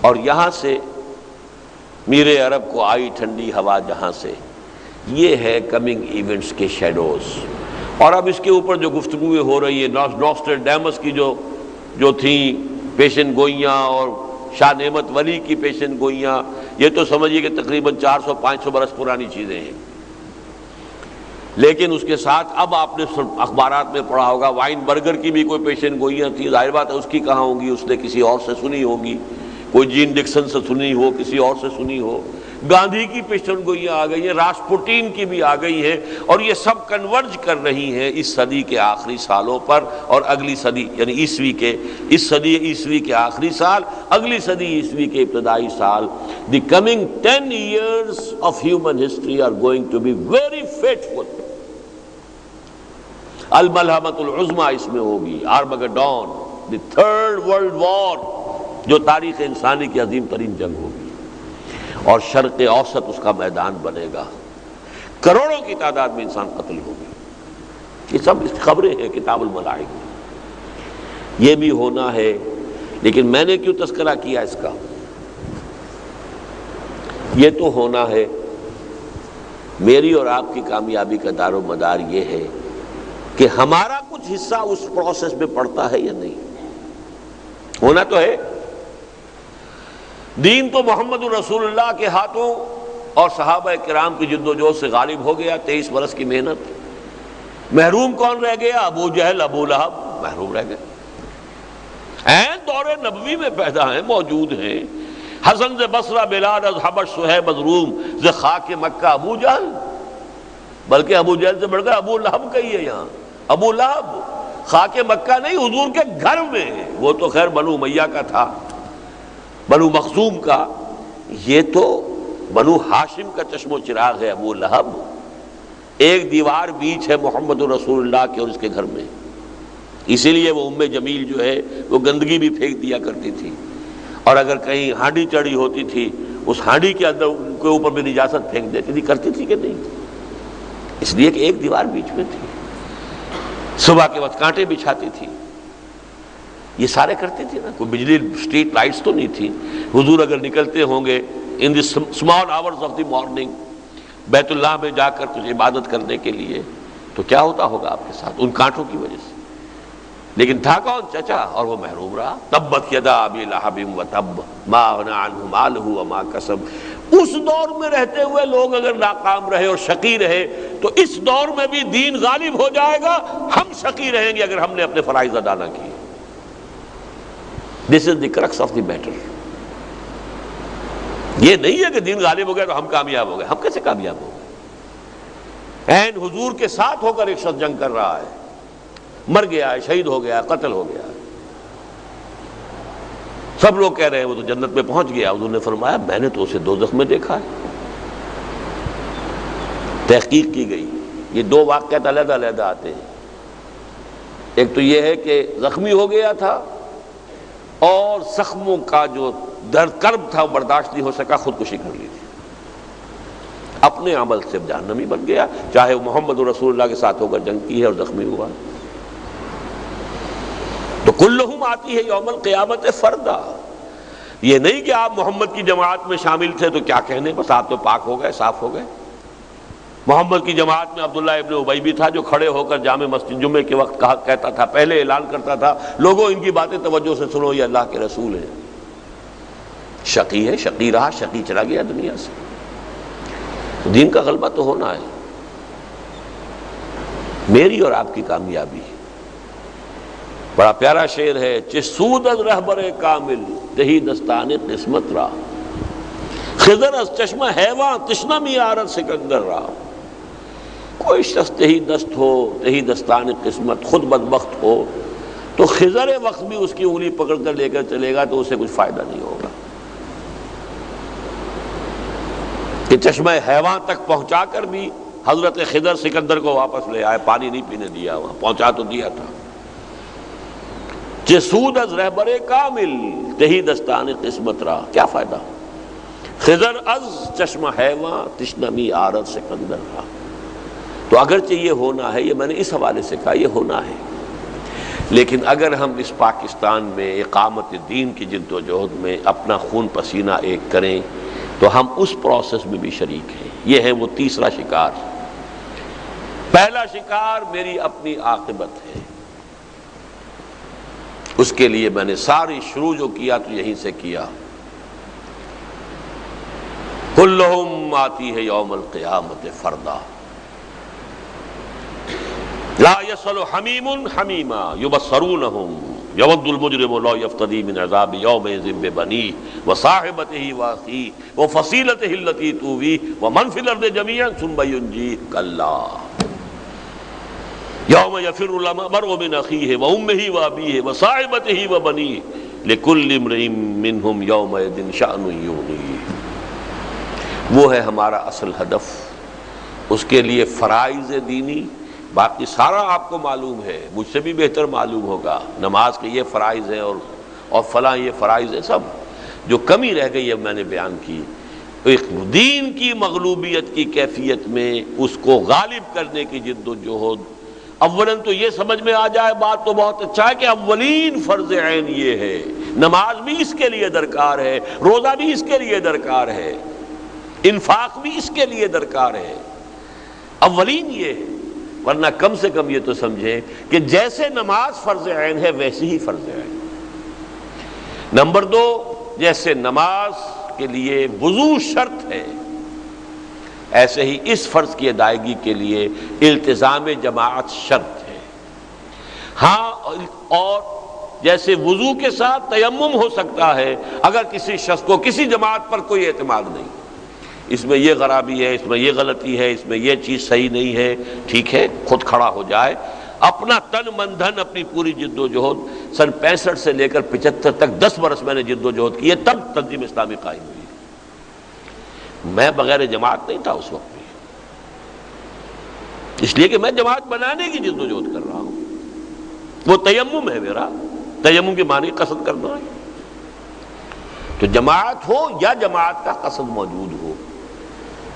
اور یہاں سے میرے عرب کو آئی ٹھنڈی ہوا جہاں سے، یہ ہے کمنگ ایونٹس کے شیڈوز۔ اور اب اس کے اوپر جو گفتگویں ہو رہی ہیں، نوسٹرڈیمس کی جو تھیں پیشن گوئیاں، اور شاہ نعمت ولی کی پیشن گوئیاں، یہ تو سمجھیے کہ تقریباً 400-500 برس پرانی چیزیں ہیں۔ لیکن اس کے ساتھ اب آپ نے اخبارات میں پڑھا ہوگا وائن برگر کی بھی کوئی پیشن گوئیاں تھیں، ظاہر بات ہے اس کی کہاں ہوں گی، اس نے کسی اور سے سنی ہوگی، کوئی جین ڈکسن سے سنی ہو، کسی اور سے سنی ہو۔ گاندھی کی پیشن گوئیاں آ گئی ہیں، راسپوٹین کی بھی آ گئی ہیں، اور یہ سب کنورج کر رہی ہیں اس صدی کے آخری سالوں پر، اور اگلی صدی یعنی اس صدی عیسوی کے آخری سال، اگلی صدی عیسوی کے ابتدائی سال۔ The coming 10 years of human history are going to be very fateful۔ الملحمۃ العظمیٰ اس میں ہوگی، Armageddon, the third world war, جو تاریخ انسانی کی عظیم ترین جنگ ہوگی، اور شرق اوسط اس کا میدان بنے گا، کروڑوں کی تعداد میں انسان قتل ہوگی۔ یہ سب خبریں ہیں کتاب الملائک میں، یہ بھی ہونا ہے۔ لیکن میں نے کیوں تذکرہ کیا اس کا؟ یہ تو ہونا ہے، میری اور آپ کی کامیابی کا دار و مدار یہ ہے کہ ہمارا کچھ حصہ اس پروسیس میں پڑتا ہے یا نہیں۔ ہونا تو ہے، دین تو محمد رسول اللہ کے ہاتھوں اور صحابہ کرام کی جد و جہد سے غالب ہو گیا، 23 برس کی محنت۔ محروم کون رہ گیا؟ ابو جہل، ابو لہب محروم رہ گئے۔ ہیں دور نبوی میں پیدا ہیں، موجود ہیں۔ حسن ز بصرہ بلال از حبش صہیب از روم، ز خاک مکہ ابو جہل، بلکہ ابو جہل سے بڑھ کر ابو لہب کا ہی ہے یہاں۔ ابو لہب خاک مکہ نہیں، حضور کے گھر میں، وہ تو خیر بنو امیہ کا تھا، بنو مخزوم کا، یہ تو بنو ہاشم کا چشم و چراغ ہے ابو لہب۔ ایک دیوار بیچ ہے محمد رسول اللہ کے اور اس کے گھر میں، اسی لیے وہ ام جمیل جو ہے وہ گندگی بھی پھینک دیا کرتی تھی، اور اگر کہیں ہانڈی چڑھی ہوتی تھی اس ہانڈی کے اندر ان کے اوپر بھی نجاست پھینک دیتی تھی، کرتی تھی کہ نہیں؟ اس لیے کہ ایک دیوار بیچ میں تھی، صبح کے وقت کانٹے بچھاتی تھی، یہ سارے کرتے تھے نا۔ کوئی بجلی اسٹریٹ لائٹس تو نہیں تھی۔ حضور اگر نکلتے ہوں گے in the small hours of the morning بیت اللہ میں جا کر کچھ عبادت کرنے کے لیے، تو کیا ہوتا ہوگا آپ کے ساتھ ان کانٹوں کی وجہ سے؟ لیکن تھا کون؟ چچا، اور وہ محروم رہا۔ تبت یدا ابی لہب وتب ما اغنی عنہ مالہ وما کسب۔ اس دور میں رہتے ہوئے لوگ اگر ناکام رہے اور شقی رہے تو اس دور میں بھی دین غالب ہو جائے گا۔ ہم شقی رہیں گے اگر ہم نے اپنے فرائض ادا نہ کیے۔ دس از دی کرکس آف دی میٹر۔ یہ نہیں ہے کہ دین غالب ہو گیا تو ہم کامیاب ہو گئے۔ ہم کیسے کامیاب ہو گئے؟ عین حضور کے ساتھ ہو کر ایک شخص جنگ کر رہا ہے، مر گیا ہے، شہید ہو گیا ہے، قتل ہو گیا ہے، سب لوگ کہہ رہے ہیں وہ تو جنت میں پہنچ گیا. حضور نے فرمایا میں نے تو اسے دوزخ میں دیکھا ہے. تحقیق کی گئی، یہ دو واقعات علیحدہ علیحدہ آتے ہیں. ایک تو یہ ہے کہ زخمی ہو گیا تھا اور زخموں کا جو درد کرب تھا وہ برداشت نہیں ہو سکا، خودکشی کر لی تھی، اپنے عمل سے جہنمی بن گیا، چاہے وہ محمد رسول اللہ کے ساتھ ہو کر جنگ کی ہے اور زخمی ہوا. تو کلہم آتی ہے یوم القیامت فردا. یہ نہیں کہ آپ محمد کی جماعت میں شامل تھے تو کیا کہنے، بس آپ تو پاک ہو گئے، صاف ہو گئے. محمد کی جماعت میں عبداللہ ابن ابی بھی تھا جو کھڑے ہو کر جامع مسجد جمعے کے وقت کہتا تھا، پہلے اعلان کرتا تھا لوگوں ان کی باتیں توجہ سے سنو، یہ اللہ کے رسول ہیں. شقی ہے، شقی رہا، شقی چلا گیا دنیا سے. دین کا غلبہ تو ہونا ہے. میری اور آپ کی کامیابی بڑا پیارا شعر ہے، چسود از رہبر کامل تہی دستان قسمت را، خضر از چشمہ حیواں تشنہ می آرد سکندر را. کوئی شخص تہی دست ہو، تہی دستان قسمت، خود بدبخت ہو تو خضر وقت بھی اس کی انگلی پکڑ کر لے کر چلے گا تو اسے کچھ فائدہ نہیں ہوگا. کہ چشمہ حیواں تک پہنچا کر بھی حضرت خضر سکندر کو واپس لے آئے، پانی نہیں پینے دیا، وہاں پہنچا تو دیا تھا. جسود از رہبر کامل تہی دستان قسمت را، کیا فائدہ. خضر از چشمہ حیواں تشنمی آرد سکندر را. تو اگرچہ یہ ہونا ہے، یہ میں نے اس حوالے سے کہا یہ ہونا ہے، لیکن اگر ہم اس پاکستان میں اقامت دین کی جد و جہد میں اپنا خون پسینہ ایک کریں تو ہم اس پروسیس میں بھی شریک ہیں. یہ ہے وہ تیسرا شکار. پہلا شکار میری اپنی عاقبت ہے، اس کے لیے میں نے ساری شروع جو کیا تو یہیں سے کیا. کلہم آتی ہے یوم القیامت فردا، لا یسأل حمیم حمیما یبصرونہم یود المجرم لا یفتدی من عذاب یومئذ ببنیہ وصاحبتہ واخیہ وفصیلتہ التی تؤویہ ومن فی الارض جمیعا ثم ینجیہ کلا یوم یفر المرء من اخیہ وامہ وابیہ وصاحبتہ وبنیہ لکل امرئ منہم یومئذ شأن یغنیہ. وہ ہے ہمارا اصل ہدف. اس کے لیے فرائض دینی، باقی سارا آپ کو معلوم ہے، مجھ سے بھی بہتر معلوم ہوگا. نماز کے یہ فرائض ہیں اور فلاں یہ فرائض ہیں، سب جو کمی رہ گئی اب میں نے بیان کی. ایک دین کی مغلوبیت کی کیفیت میں اس کو غالب کرنے کی جد و جہد. اولاً تو یہ سمجھ میں آ جائے، بات تو بہت اچھا ہے کہ اولین فرض عین یہ ہے، نماز بھی اس کے لیے درکار ہے، روزہ بھی اس کے لیے درکار ہے، انفاق بھی اس کے لیے درکار ہے. اولین یہ ہے، ورنہ کم سے کم یہ تو سمجھیں کہ جیسے نماز فرض عین ہے ویسے ہی فرض عین. نمبر دو، جیسے نماز کے لیے وضو شرط ہے ایسے ہی اس فرض کی ادائیگی کے لیے التزام جماعت شرط ہے. ہاں، اور جیسے وضو کے ساتھ تیمم ہو سکتا ہے اگر کسی شخص کو کسی جماعت پر کوئی اعتماد نہیں، اس میں یہ خرابی ہے، اس میں یہ غلطی ہے، اس میں یہ چیز صحیح نہیں ہے، ٹھیک ہے خود کھڑا ہو جائے، اپنا تن من دھن اپنی پوری جد و جہد. سن 65 سے لے کر 75 تک 10 برس میں نے جد و جہد کی ہے، تب تنظیم اسلامی قائم ہوئی. میں بغیر جماعت نہیں تھا اس وقت بھی، اس لیے کہ میں جماعت بنانے کی جد و جہد کر رہا ہوں. وہ تیمم ہے میرا، تیمم کی معنی قصد کرنا ہے. تو جماعت ہو یا جماعت کا قصد موجود ہو.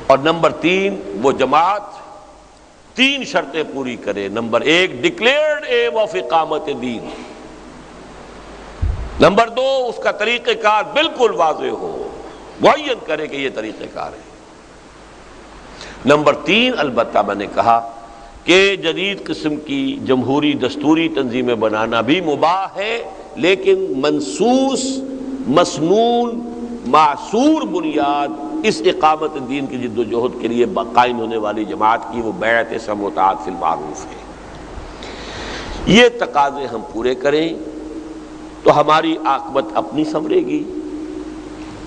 اور نمبر 3، وہ جماعت 3 شرطیں پوری کرے. نمبر 1، ڈکلیئرڈ ایم آف اقامت دین. نمبر 2، اس کا طریقہ کار بالکل واضح ہو، معین کرے کہ یہ طریقہ کار ہے. نمبر 3، البتہ میں نے کہا کہ جدید قسم کی جمہوری دستوری تنظیمیں بنانا بھی مباح ہے، لیکن منصوص، مسنون، معصور بنیاد اس اقامت دین کی جد و جہد کے لیے قائم ہونے والی جماعت کی وہ بیعت سمع و طاعت فی المعروف ہے. یہ تقاضے ہم پورے کریں تو ہماری عاقبت اپنی سنورے گی.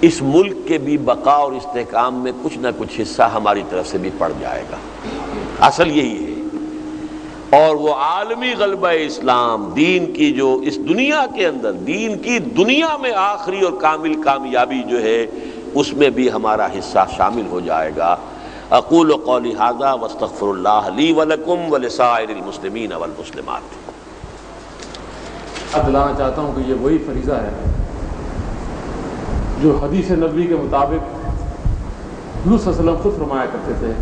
اس ملک کے بھی بقا اور استحکام میں کچھ نہ کچھ حصہ ہماری طرف سے بھی پڑ جائے گا. اصل یہی ہے۔ اور وہ عالمی غلبہ اسلام دین کی جو اس دنیا کے اندر، دین کی دنیا میں آخری اور کامل کامیابی جو ہے، اس میں بھی ہمارا حصہ شامل ہو جائے گا۔ اقول قولی ھذا واستغفر اللہ لی ولکم ولسائر المسلمین والمسلمات۔ اب دلانا چاہتا ہوں کہ یہ وہی فریضہ ہے جو حدیث نبوی کے مطابق حضور صلی اللہ علیہ وسلم خود فرمایا کرتے تھے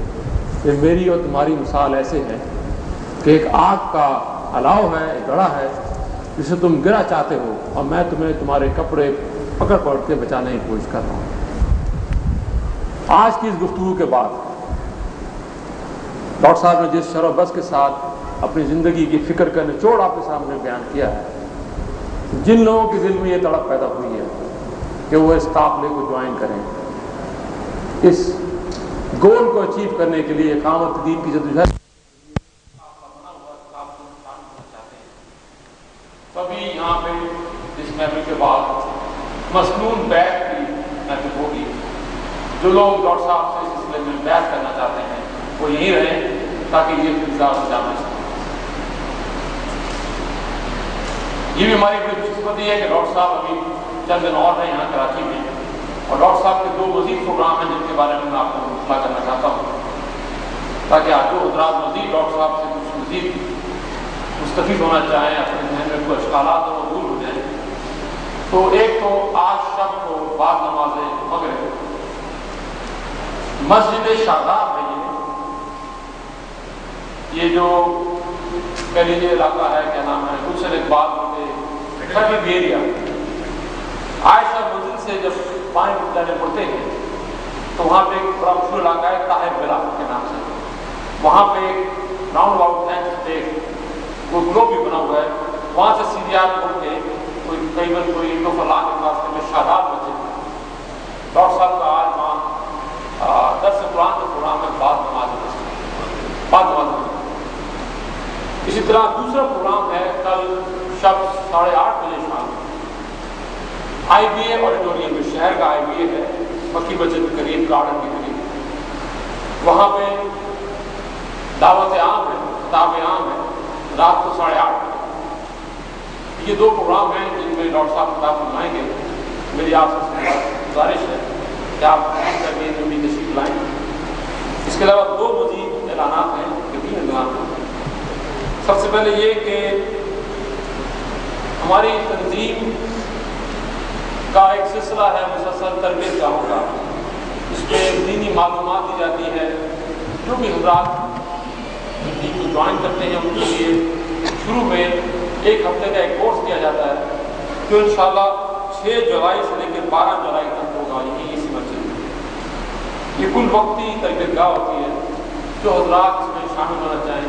کہ میری اور تمہاری مثال ایسے ہے کہ ایک آگ کا الاؤ ہے، ایک گڑھا ہے جسے تم گرا چاہتے ہو، اور میں تمہیں تمہارے کپڑے پکڑ کے بچانے کی کوشش کر رہا ہوں۔ آج کی اس گفتگو کے بعد ڈاکٹر صاحب نے جس شرح و بس کے ساتھ اپنی زندگی کی فکر کا نچوڑ آپ کے سامنے بیان کیا ہے، جن لوگوں کے دل میں یہ تڑپ پیدا ہوئی ہے کہ وہ اس قافلے کو جوائن کریں، اس گول کو اچیو کرنے کے لیے اقامت دین کی جدوجہد تبھی یہاں پہ اس محفل کے بعد مسنون بیعت کی محفل ہوگی۔ جو لوگ ڈاکٹر صاحب سے اس سلسلے میں بیعت کرنا چاہتے ہیں وہ یہیں رہیں تاکہ یہ فضا جامع سکے۔ یہ بھی ہماری بڑی خوش قسمتی ہے کہ ڈاکٹر صاحب ابھی چند دن اور ہیں یہاں کراچی میں، اور ڈاکٹر صاحب کے 2 مزید پروگرام ہیں جن کے بارے میں آپ کو اطلاع کرنا چاہتا ہوں، تاکہ آپ جو حضرات مزید ڈاکٹر صاحب سے کچھ مزید مستفید ہونا چاہیں، اپنے ذہن میں کوئی اشکالات ہوں وہ دور ہو جائیں۔ تو ایک تو آج شب کو بعد نماز مغرب مسجد شاداب ہے، یہ جو کہہ لیجیے علاقہ ہے، کیا نام ہے، گلشن اقبال کے ٹریفک ایریا، عائشہ منزل سے جب پانی جانے پڑتے ہیں تو وہاں پہ ایک بڑا مشہور علاقہ ہے طاہر بلا کے نام سے، وہاں پہ ایک راؤنڈ اباؤٹ ہے جس پہ وہ گلوب بھی بنا ہوا ہے، وہاں سے سیدھی آگ مڑ کے کوئی تقریباً کوئی 2 فلاح کے راستے میں شاداب مسجد، ڈاکٹر صاحب کا آج وہاں درس قرآن کا پروگرام ہے بعد نماز۔ اسی طرح دوسرا پروگرام ہے کل شب 8:30 بجے شام آئی بی اے آڈیٹوریم میں، شہر کا آئی بی اے ہے، مکی مسجد کے قریب، گارڈن کے قریب، وہاں پہ دعوت عام ہے، خطاب عام ہے، رات کو 8:30 بجے۔ یہ 2 پروگرام ہیں جن میں ڈاکٹر صاحب خطاب فرمائیں گے۔ میری آپ سے گزارش ہے کہ آپ بھی تشریف لائیں۔ اس کے علاوہ 2 مزید اعلانات ہیں، 3 اعلانات ہیں۔ سب سے پہلے یہ کہ ہماری تنظیم کا ایک سلسلہ ہے مسلسل تربیت گاہوں کا، اس میں دینی معلومات دی جاتی ہے۔ جو بھی حضرات تنظیم کو جوائن کرتے ہیں ان کے لیے شروع میں 1 ہفتے کا ایک کورس دیا جاتا ہے جو انشاءاللہ 6 جولائی سے لے کے 12 جولائی تک ہوگا یہیں اسی مسجد میں۔ یہ کل وقتی تربیت گاہ ہوتی ہے، جو حضرات اس میں شامل ہونا چاہیں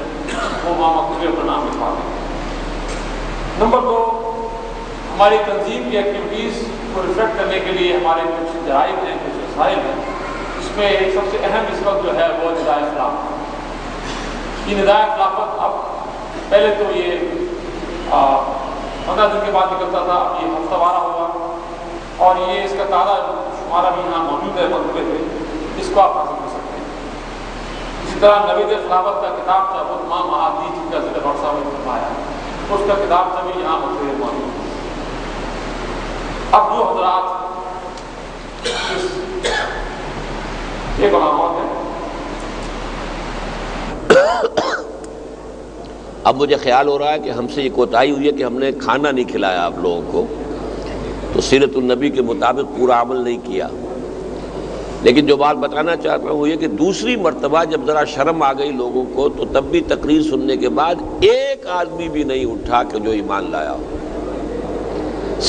وہ وہاں مقبول اپنا نام لکھوا دیں۔ نمبر 2، ہماری تنظیم کی ایکٹیویٹیز کو ریفلیکٹ کرنے کے لیے ہمارے کچھ جرائد ہیں، کچھ رسائل ہیں۔ اس میں سب سے اہم اس وقت جو ہے وہ ندائے خلافت۔ یہ ندائے خلافت اب پہلے تو یہ 15 دن کے بعد نکلتا تھا، اب یہ ہفتہ وارہ ہوا، اور یہ اس کا تعداد شمارہ بھی یہاں موجود ہے مکتبے پہ، اس کو آپ حاصل کر سکتے ہیں۔ اسی طرح نوید خلافت کا کتاب تھا، وہ تمام احادیث کا ذکر ڈاکٹر صاحب نے فرمایا، اس کا کتاب سے بھی یہاں مکتبے موجود ہے۔ اب جو حضرات ایک علامات ہے، اب مجھے خیال ہو رہا ہے کہ ہم سے یہ کوتاہی ہوئی ہے کہ ہم نے کھانا نہیں کھلایا آپ لوگوں کو، تو سیرت النبی کے مطابق پورا عمل نہیں کیا۔ لیکن جو بات بتانا چاہتا ہوں وہ یہ کہ دوسری مرتبہ جب ذرا شرم آ گئی لوگوں کو تو تب بھی تقریر سننے کے بعد ایک آدمی بھی نہیں اٹھا کہ جو ایمان لایا ہو۔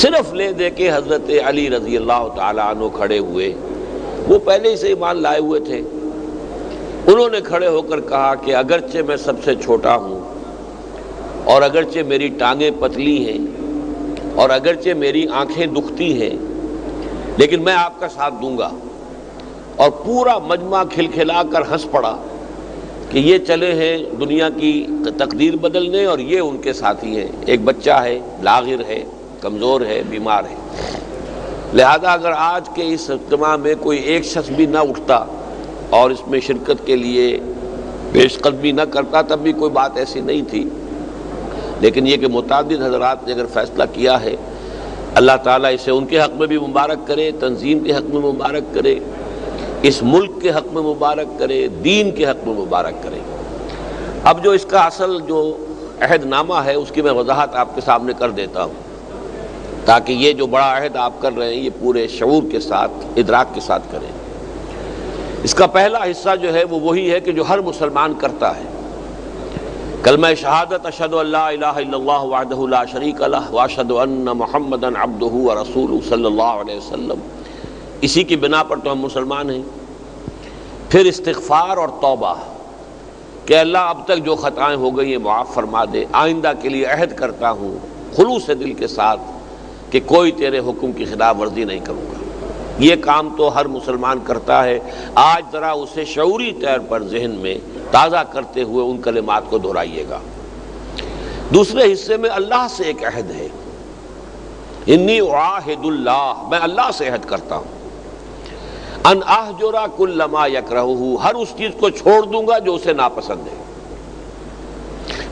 صرف لے دے کے حضرت علی رضی اللہ تعالیٰ عنہ کھڑے ہوئے، وہ پہلے ہی سے ایمان لائے ہوئے تھے۔ انہوں نے کھڑے ہو کر کہا کہ اگرچہ میں سب سے چھوٹا ہوں، اور اگرچہ میری ٹانگیں پتلی ہیں، اور اگرچہ میری آنکھیں دکھتی ہیں، لیکن میں آپ کا ساتھ دوں گا۔ اور پورا مجمع کھلکھلا کر ہنس پڑا کہ یہ چلے ہیں دنیا کی تقدیر بدلنے اور یہ ان کے ساتھی ہیں۔ ایک بچہ ہے، لاغر ہے، کمزور ہے، بیمار ہے۔ لہذا اگر آج کے اس اجتماع میں کوئی ایک شخص بھی نہ اٹھتا اور اس میں شرکت کے لیے پیش قدمی نہ کرتا تب بھی کوئی بات ایسی نہیں تھی، لیکن یہ کہ متعدد حضرات نے اگر فیصلہ کیا ہے، اللہ تعالیٰ اسے ان کے حق میں بھی مبارک کرے، تنظیم کے حق میں مبارک کرے، اس ملک کے حق میں مبارک کرے، دین کے حق میں مبارک کرے۔ اب جو اس کا اصل جو عہد نامہ ہے اس کی میں وضاحت آپ کے سامنے کر دیتا ہوں، تاکہ یہ جو بڑا عہد آپ کر رہے ہیں یہ پورے شعور کے ساتھ، ادراک کے ساتھ کریں۔ اس کا پہلا حصہ جو ہے وہ وہی ہے کہ جو ہر مسلمان کرتا ہے، کلمہ شہادت اشہد ان لا الہ الا اللہ وحدہ لا شریک لہ واشہد ان محمدا عبدہ ورسولہ صلی اللہ علیہ وسلم، اسی کی بنا پر تو ہم مسلمان ہیں۔ پھر استغفار اور توبہ کہ اللہ اب تک جو خطائیں ہو گئی ہیں معاف فرما دے، آئندہ کے لیے عہد کرتا ہوں خلوص دل کے ساتھ کہ کوئی تیرے حکم کی خلاف ورزی نہیں کروں گا۔ یہ کام تو ہر مسلمان کرتا ہے، آج ذرا اسے شعوری طور پر ذہن میں تازہ کرتے ہوئے ان کلمات کو دہرائیے گا۔ دوسرے حصے میں اللہ سے ایک عہد ہے، انی اعاہد اللہ، میں اللہ سے عہد کرتا ہوں، ان اہجر کل ما یکرہہ، ہر اس چیز کو چھوڑ دوں گا جو اسے ناپسند ہے،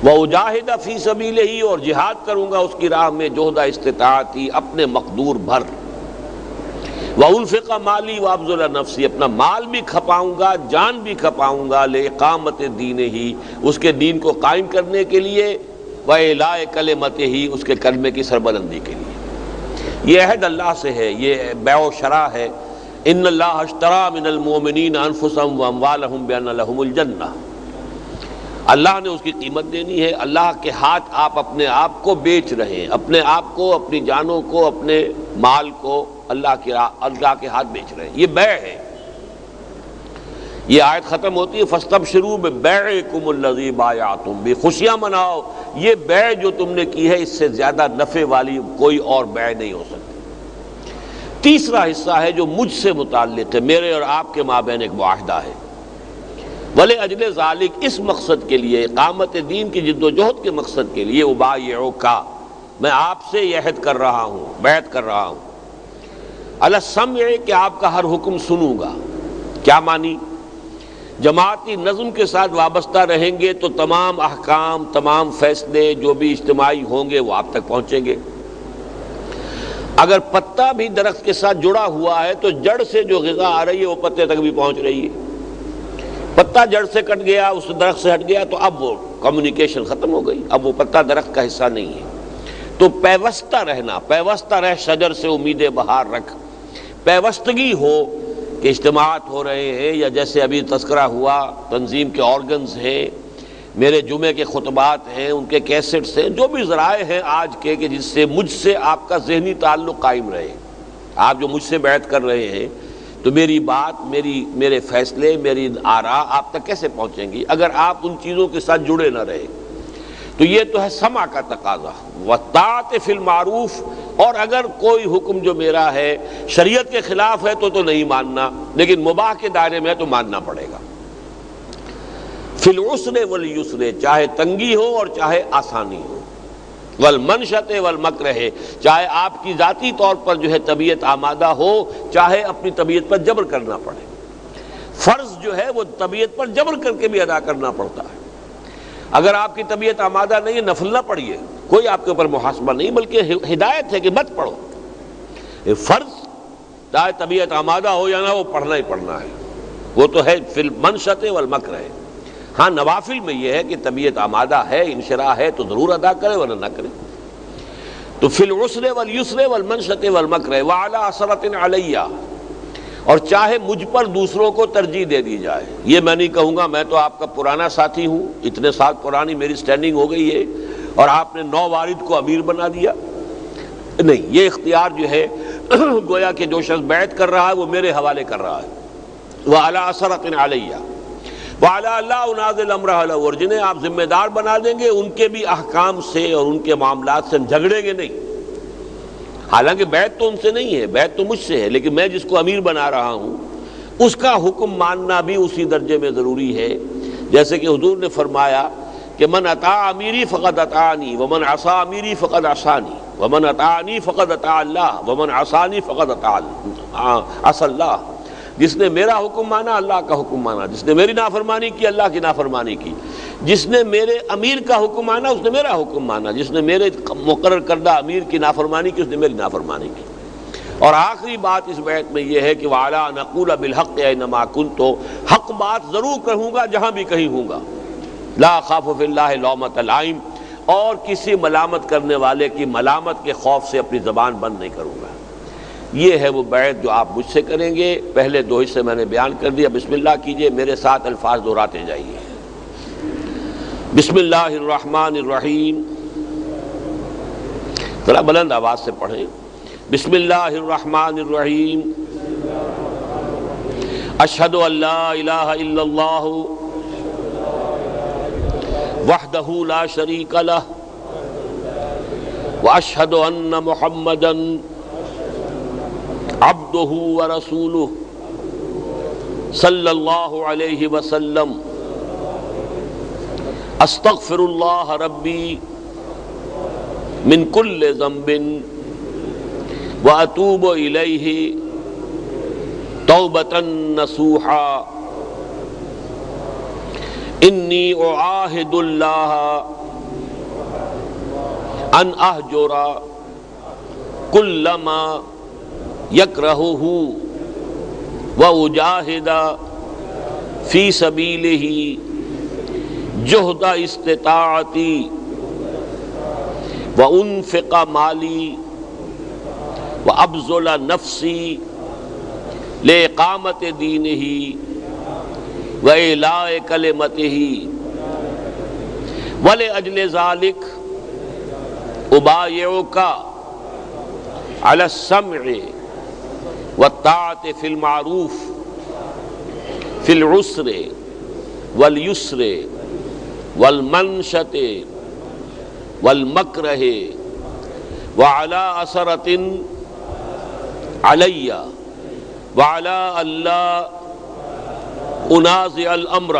وَأُجَاهِدَ فِي سَبِيلِهِ، اور جہاد کروں گا اس کی راہ میں جہد استطاعتی، اپنے مقدور بھر، وَأُنفِقَ مَالِي وَأَبْذُلَ نَفْسِي، اپنا مال بھی کھپاؤں گا، جان بھی کھپاؤں گا، لِإِقَامَةِ دِينِهِ، اس کے دین کو قائم کرنے کے لیے، وَإِعْلَاءِ كَلِمَتِهِ، اس کے کلمے کی سربلندی کے لیے۔ یہ عہد اللہ سے ہے، یہ بیع و شرع ہے، ان اللہ اشترى من المؤمنین انفسهم واموالهم بان لهم الجنہ، اللہ نے اس کی قیمت دینی ہے۔ اللہ کے ہاتھ آپ اپنے آپ کو بیچ رہے ہیں، اپنے آپ کو، اپنی جانوں کو، اپنے مال کو اللہ کے ہاتھ بیچ رہے ہیں، یہ بیع ہے۔ یہ آیت ختم ہوتی ہے فاستبشروا ببیعکم الذی بایعتم بہ، خوشیاں مناؤ، یہ بیع جو تم نے کی ہے اس سے زیادہ نفع والی کوئی اور بیع نہیں ہو سکتی۔ تیسرا حصہ ہے جو مجھ سے متعلق ہے، میرے اور آپ کے مابین ایک معاہدہ ہے، وَلِأَجْلِ ذَلِكَ، اس مقصد کے لیے، اقامت دین کی جد و جہد کے مقصد کے لیے، اُبَایِعُکَ، میں آپ سے یہ عہد کر رہا ہوں، بیعت کر رہا ہوں، عَلَى السَّمْعِ، کہ آپ کا ہر حکم سنوں گا۔ کیا معنی؟ جماعتی نظم کے ساتھ وابستہ رہیں گے تو تمام احکام، تمام فیصلے جو بھی اجتماعی ہوں گے وہ آپ تک پہنچیں گے۔ اگر پتا بھی درخت کے ساتھ جڑا ہوا ہے تو جڑ سے جو غذا آ رہی ہے وہ پتے تک بھی پہنچ رہی ہے۔ پتا جڑ سے کٹ گیا، اس درخت سے ہٹ گیا تو اب وہ کمیونیکیشن ختم ہو گئی، اب وہ پتا درخت کا حصہ نہیں ہے۔ تو پیوستہ رہنا، پیوستہ رہ شجر سے امید بہار رکھ، پیوستگی ہو کہ اجتماعات ہو رہے ہیں، یا جیسے ابھی تذکرہ ہوا تنظیم کے آرگنز ہیں، میرے جمعے کے خطبات ہیں، ان کے کیسٹس ہیں، جو بھی ذرائع ہیں آج کے کہ جس سے مجھ سے آپ کا ذہنی تعلق قائم رہے۔ آپ جو مجھ سے بیعت کر رہے ہیں تو میری بات، میرے فیصلے، میری آراء آپ تک کیسے پہنچیں گی اگر آپ ان چیزوں کے ساتھ جڑے نہ رہے؟ تو یہ تو ہے سمع کا تقاضا، وَالطَّاعَةِ فِي الْمَعْرُوفِ، اور اگر کوئی حکم جو میرا ہے شریعت کے خلاف ہے تو نہیں ماننا، لیکن مباح کے دائرے میں ہے تو ماننا پڑے گا۔ فی العسر والیسر، چاہے تنگی ہو اور چاہے آسانی ہو، والمنشط والمکرہ، چاہے آپ کی ذاتی طور پر جو ہے طبیعت آمادہ ہو، چاہے اپنی طبیعت پر جبر کرنا پڑے۔ فرض جو ہے وہ طبیعت پر جبر کر کے بھی ادا کرنا پڑتا ہے۔ اگر آپ کی طبیعت آمادہ نہیں ہے نفل نہ پڑھیے، کوئی آپ کے اوپر محاسبہ نہیں، بلکہ ہدایت ہے کہ مت پڑھو۔ فرض چاہے طبیعت آمادہ ہو یا نہ ہو پڑھنا ہی پڑھنا ہے، وہ تو ہے فی المنشط والمکرہ۔ ہاں نوافل میں یہ ہے کہ طبیعت آمادہ ہے، انشراح ہے تو ضرور ادا کرے ورنہ نہ کرے۔ تو فی العسر والیسر والمنشط والمکرہ وعلی اثرۃ علی، اور چاہے مجھ پر دوسروں کو ترجیح دے دی جائے۔ یہ میں نہیں کہوں گا میں تو آپ کا پرانا ساتھی ہوں، اتنے سال پرانی میری سٹینڈنگ ہو گئی ہے اور آپ نے نو وارد کو امیر بنا دیا، نہیں، یہ اختیار جو ہے گویا کہ جو شخص بیعت کر رہا ہے وہ میرے حوالے کر رہا ہے۔ وعلی اثرۃ علی وعلی اللہ انازل امرہ، اور جنہیں آپ ذمہ دار بنا دیں گے ان کے بھی احکام سے اور ان کے معاملات سے ہم جھگڑیں گے نہیں۔ حالانکہ بیعت تو ان سے نہیں ہے، بیعت تو مجھ سے ہے، لیکن میں جس کو امیر بنا رہا ہوں اس کا حکم ماننا بھی اسی درجے میں ضروری ہے۔ جیسے کہ حضور نے فرمایا کہ من اطاع امیری فقد اطاعنی ومن عصى امیری فقد عصانی ومن اطاعنی فقد اطاع اللہ ومن عصانی فقد عصى اللہ، جس نے میرا حکم مانا اللہ کا حکم مانا، جس نے میری نافرمانی کی اللہ کی نافرمانی کی، جس نے میرے امیر کا حکم مانا اس نے میرا حکم مانا، جس نے میرے مقرر کردہ امیر کی نافرمانی کی اس نے میری نافرمانی کی۔ اور آخری بات اس بیت میں یہ ہے کہ وَعَلَىٰ نَقُولَ بِالْحَقِّ أَيْنَمَا كُنتُ، حق بات ضرور کہوں گا جہاں بھی کہیں ہوں گا، لا أخاف فی اللہ لومۃ لائم، اور کسی ملامت کرنے والے کی ملامت کے خوف سے اپنی زبان بند نہیں کروں گا۔ یہ ہے وہ بیعت جو آپ مجھ سے کریں گے۔ پہلے دو حصے میں نے بیان کر دیا، بسم اللہ کیجئے، میرے ساتھ الفاظ دہراتے جائیے۔ بسم اللہ الرحمن الرحیم، ذرا بلند آواز سے پڑھیں۔ بسم اللہ الرحمن الرحیم، اشہد ان لا الہ الا اللہ وحدہ لا شریک لہ واشہد ان محمدا عبدہ ورسولہ صلی اللہ علیہ وسلم، استغفر اللہ ربی من کل ذنب واتوب الیہ توبۃ نصوحا، انی اعاہد اللہ ان اہجر کل ما یکرہہ واجاہد فی سبیلہ جہد استطاعتی وانفق مالی وابذل نفسی لإقامت دینہ وإعلاء کلمتہ ولأجل ذلک ابایعک علی السمع والطاعۃ فی المعروف فی العسر والیسر والمنشط والمکرہ وعلی اثرۃ علی وعلی اللہ انازع الامر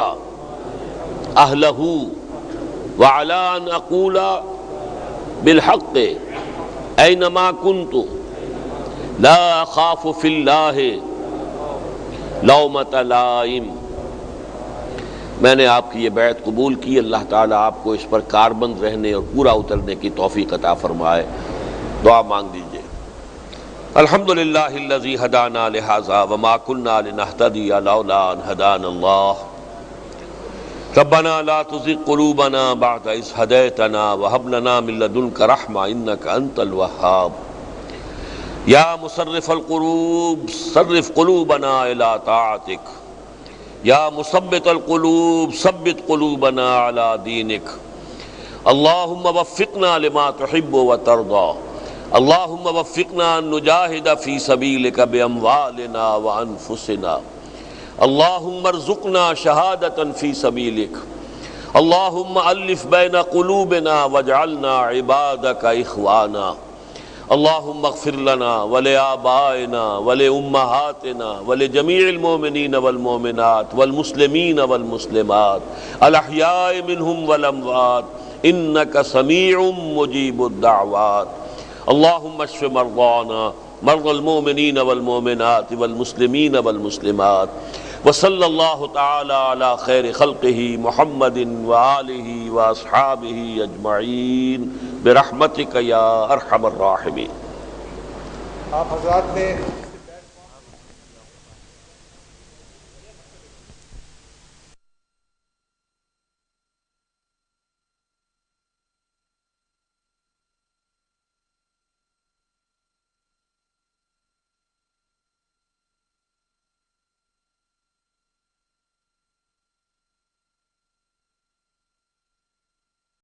اہلہ وعلی ان اقول بالحق اینما کنت لا اخاف فی اللہ لومۃ لائم۔ میں نے آپ کی یہ بیعت قبول کی، اللہ تعالیٰ آپ کو اس پر کاربند رہنے اور پورا اترنے کی توفیق عطا فرمائے۔ دعا مانگ دیجئے۔ الحمدللہ الذی ہدانا لہذا وما کنا لنہتدی لولا ان ہدانا اللہ، ربنا لا تزغ قلوبنا بعد اذ ہدیتنا وہب لنا من لدنک رحمہ انک انت الوہاب، یا مصرف القلوب صرف قلوبنا الی طاعتک، یا مثبت القلوب ثبت قلوبنا علی دینک، اللہم وفقنا لما تحب وترضى، اللہم وفقنا ان نجاہد فی سبیلک باموالنا وانفسنا، اللہم ارزقنا شہادۃ فی سبیلک، اللہم الف بین قلوبنا واجعلنا عبادک اخوانا، اللہم اغفر لنا ولآبائنا ولأمہاتنا ولجمیع المؤمنین والمؤمنات والمسلمین والمسلمات الاحیاء منہم والاموات انک سمیع مجیب الدعوات، اللہم اشف مرضانا مرضى المؤمنین والمؤمنات والمسلمین والمسلمات، وصلی اللہ تعالی علی خیر خلقہ محمد وآلہ واصحابہ اجمعین برحمتک یا ارحم الراحمین۔ آپ حضرات نے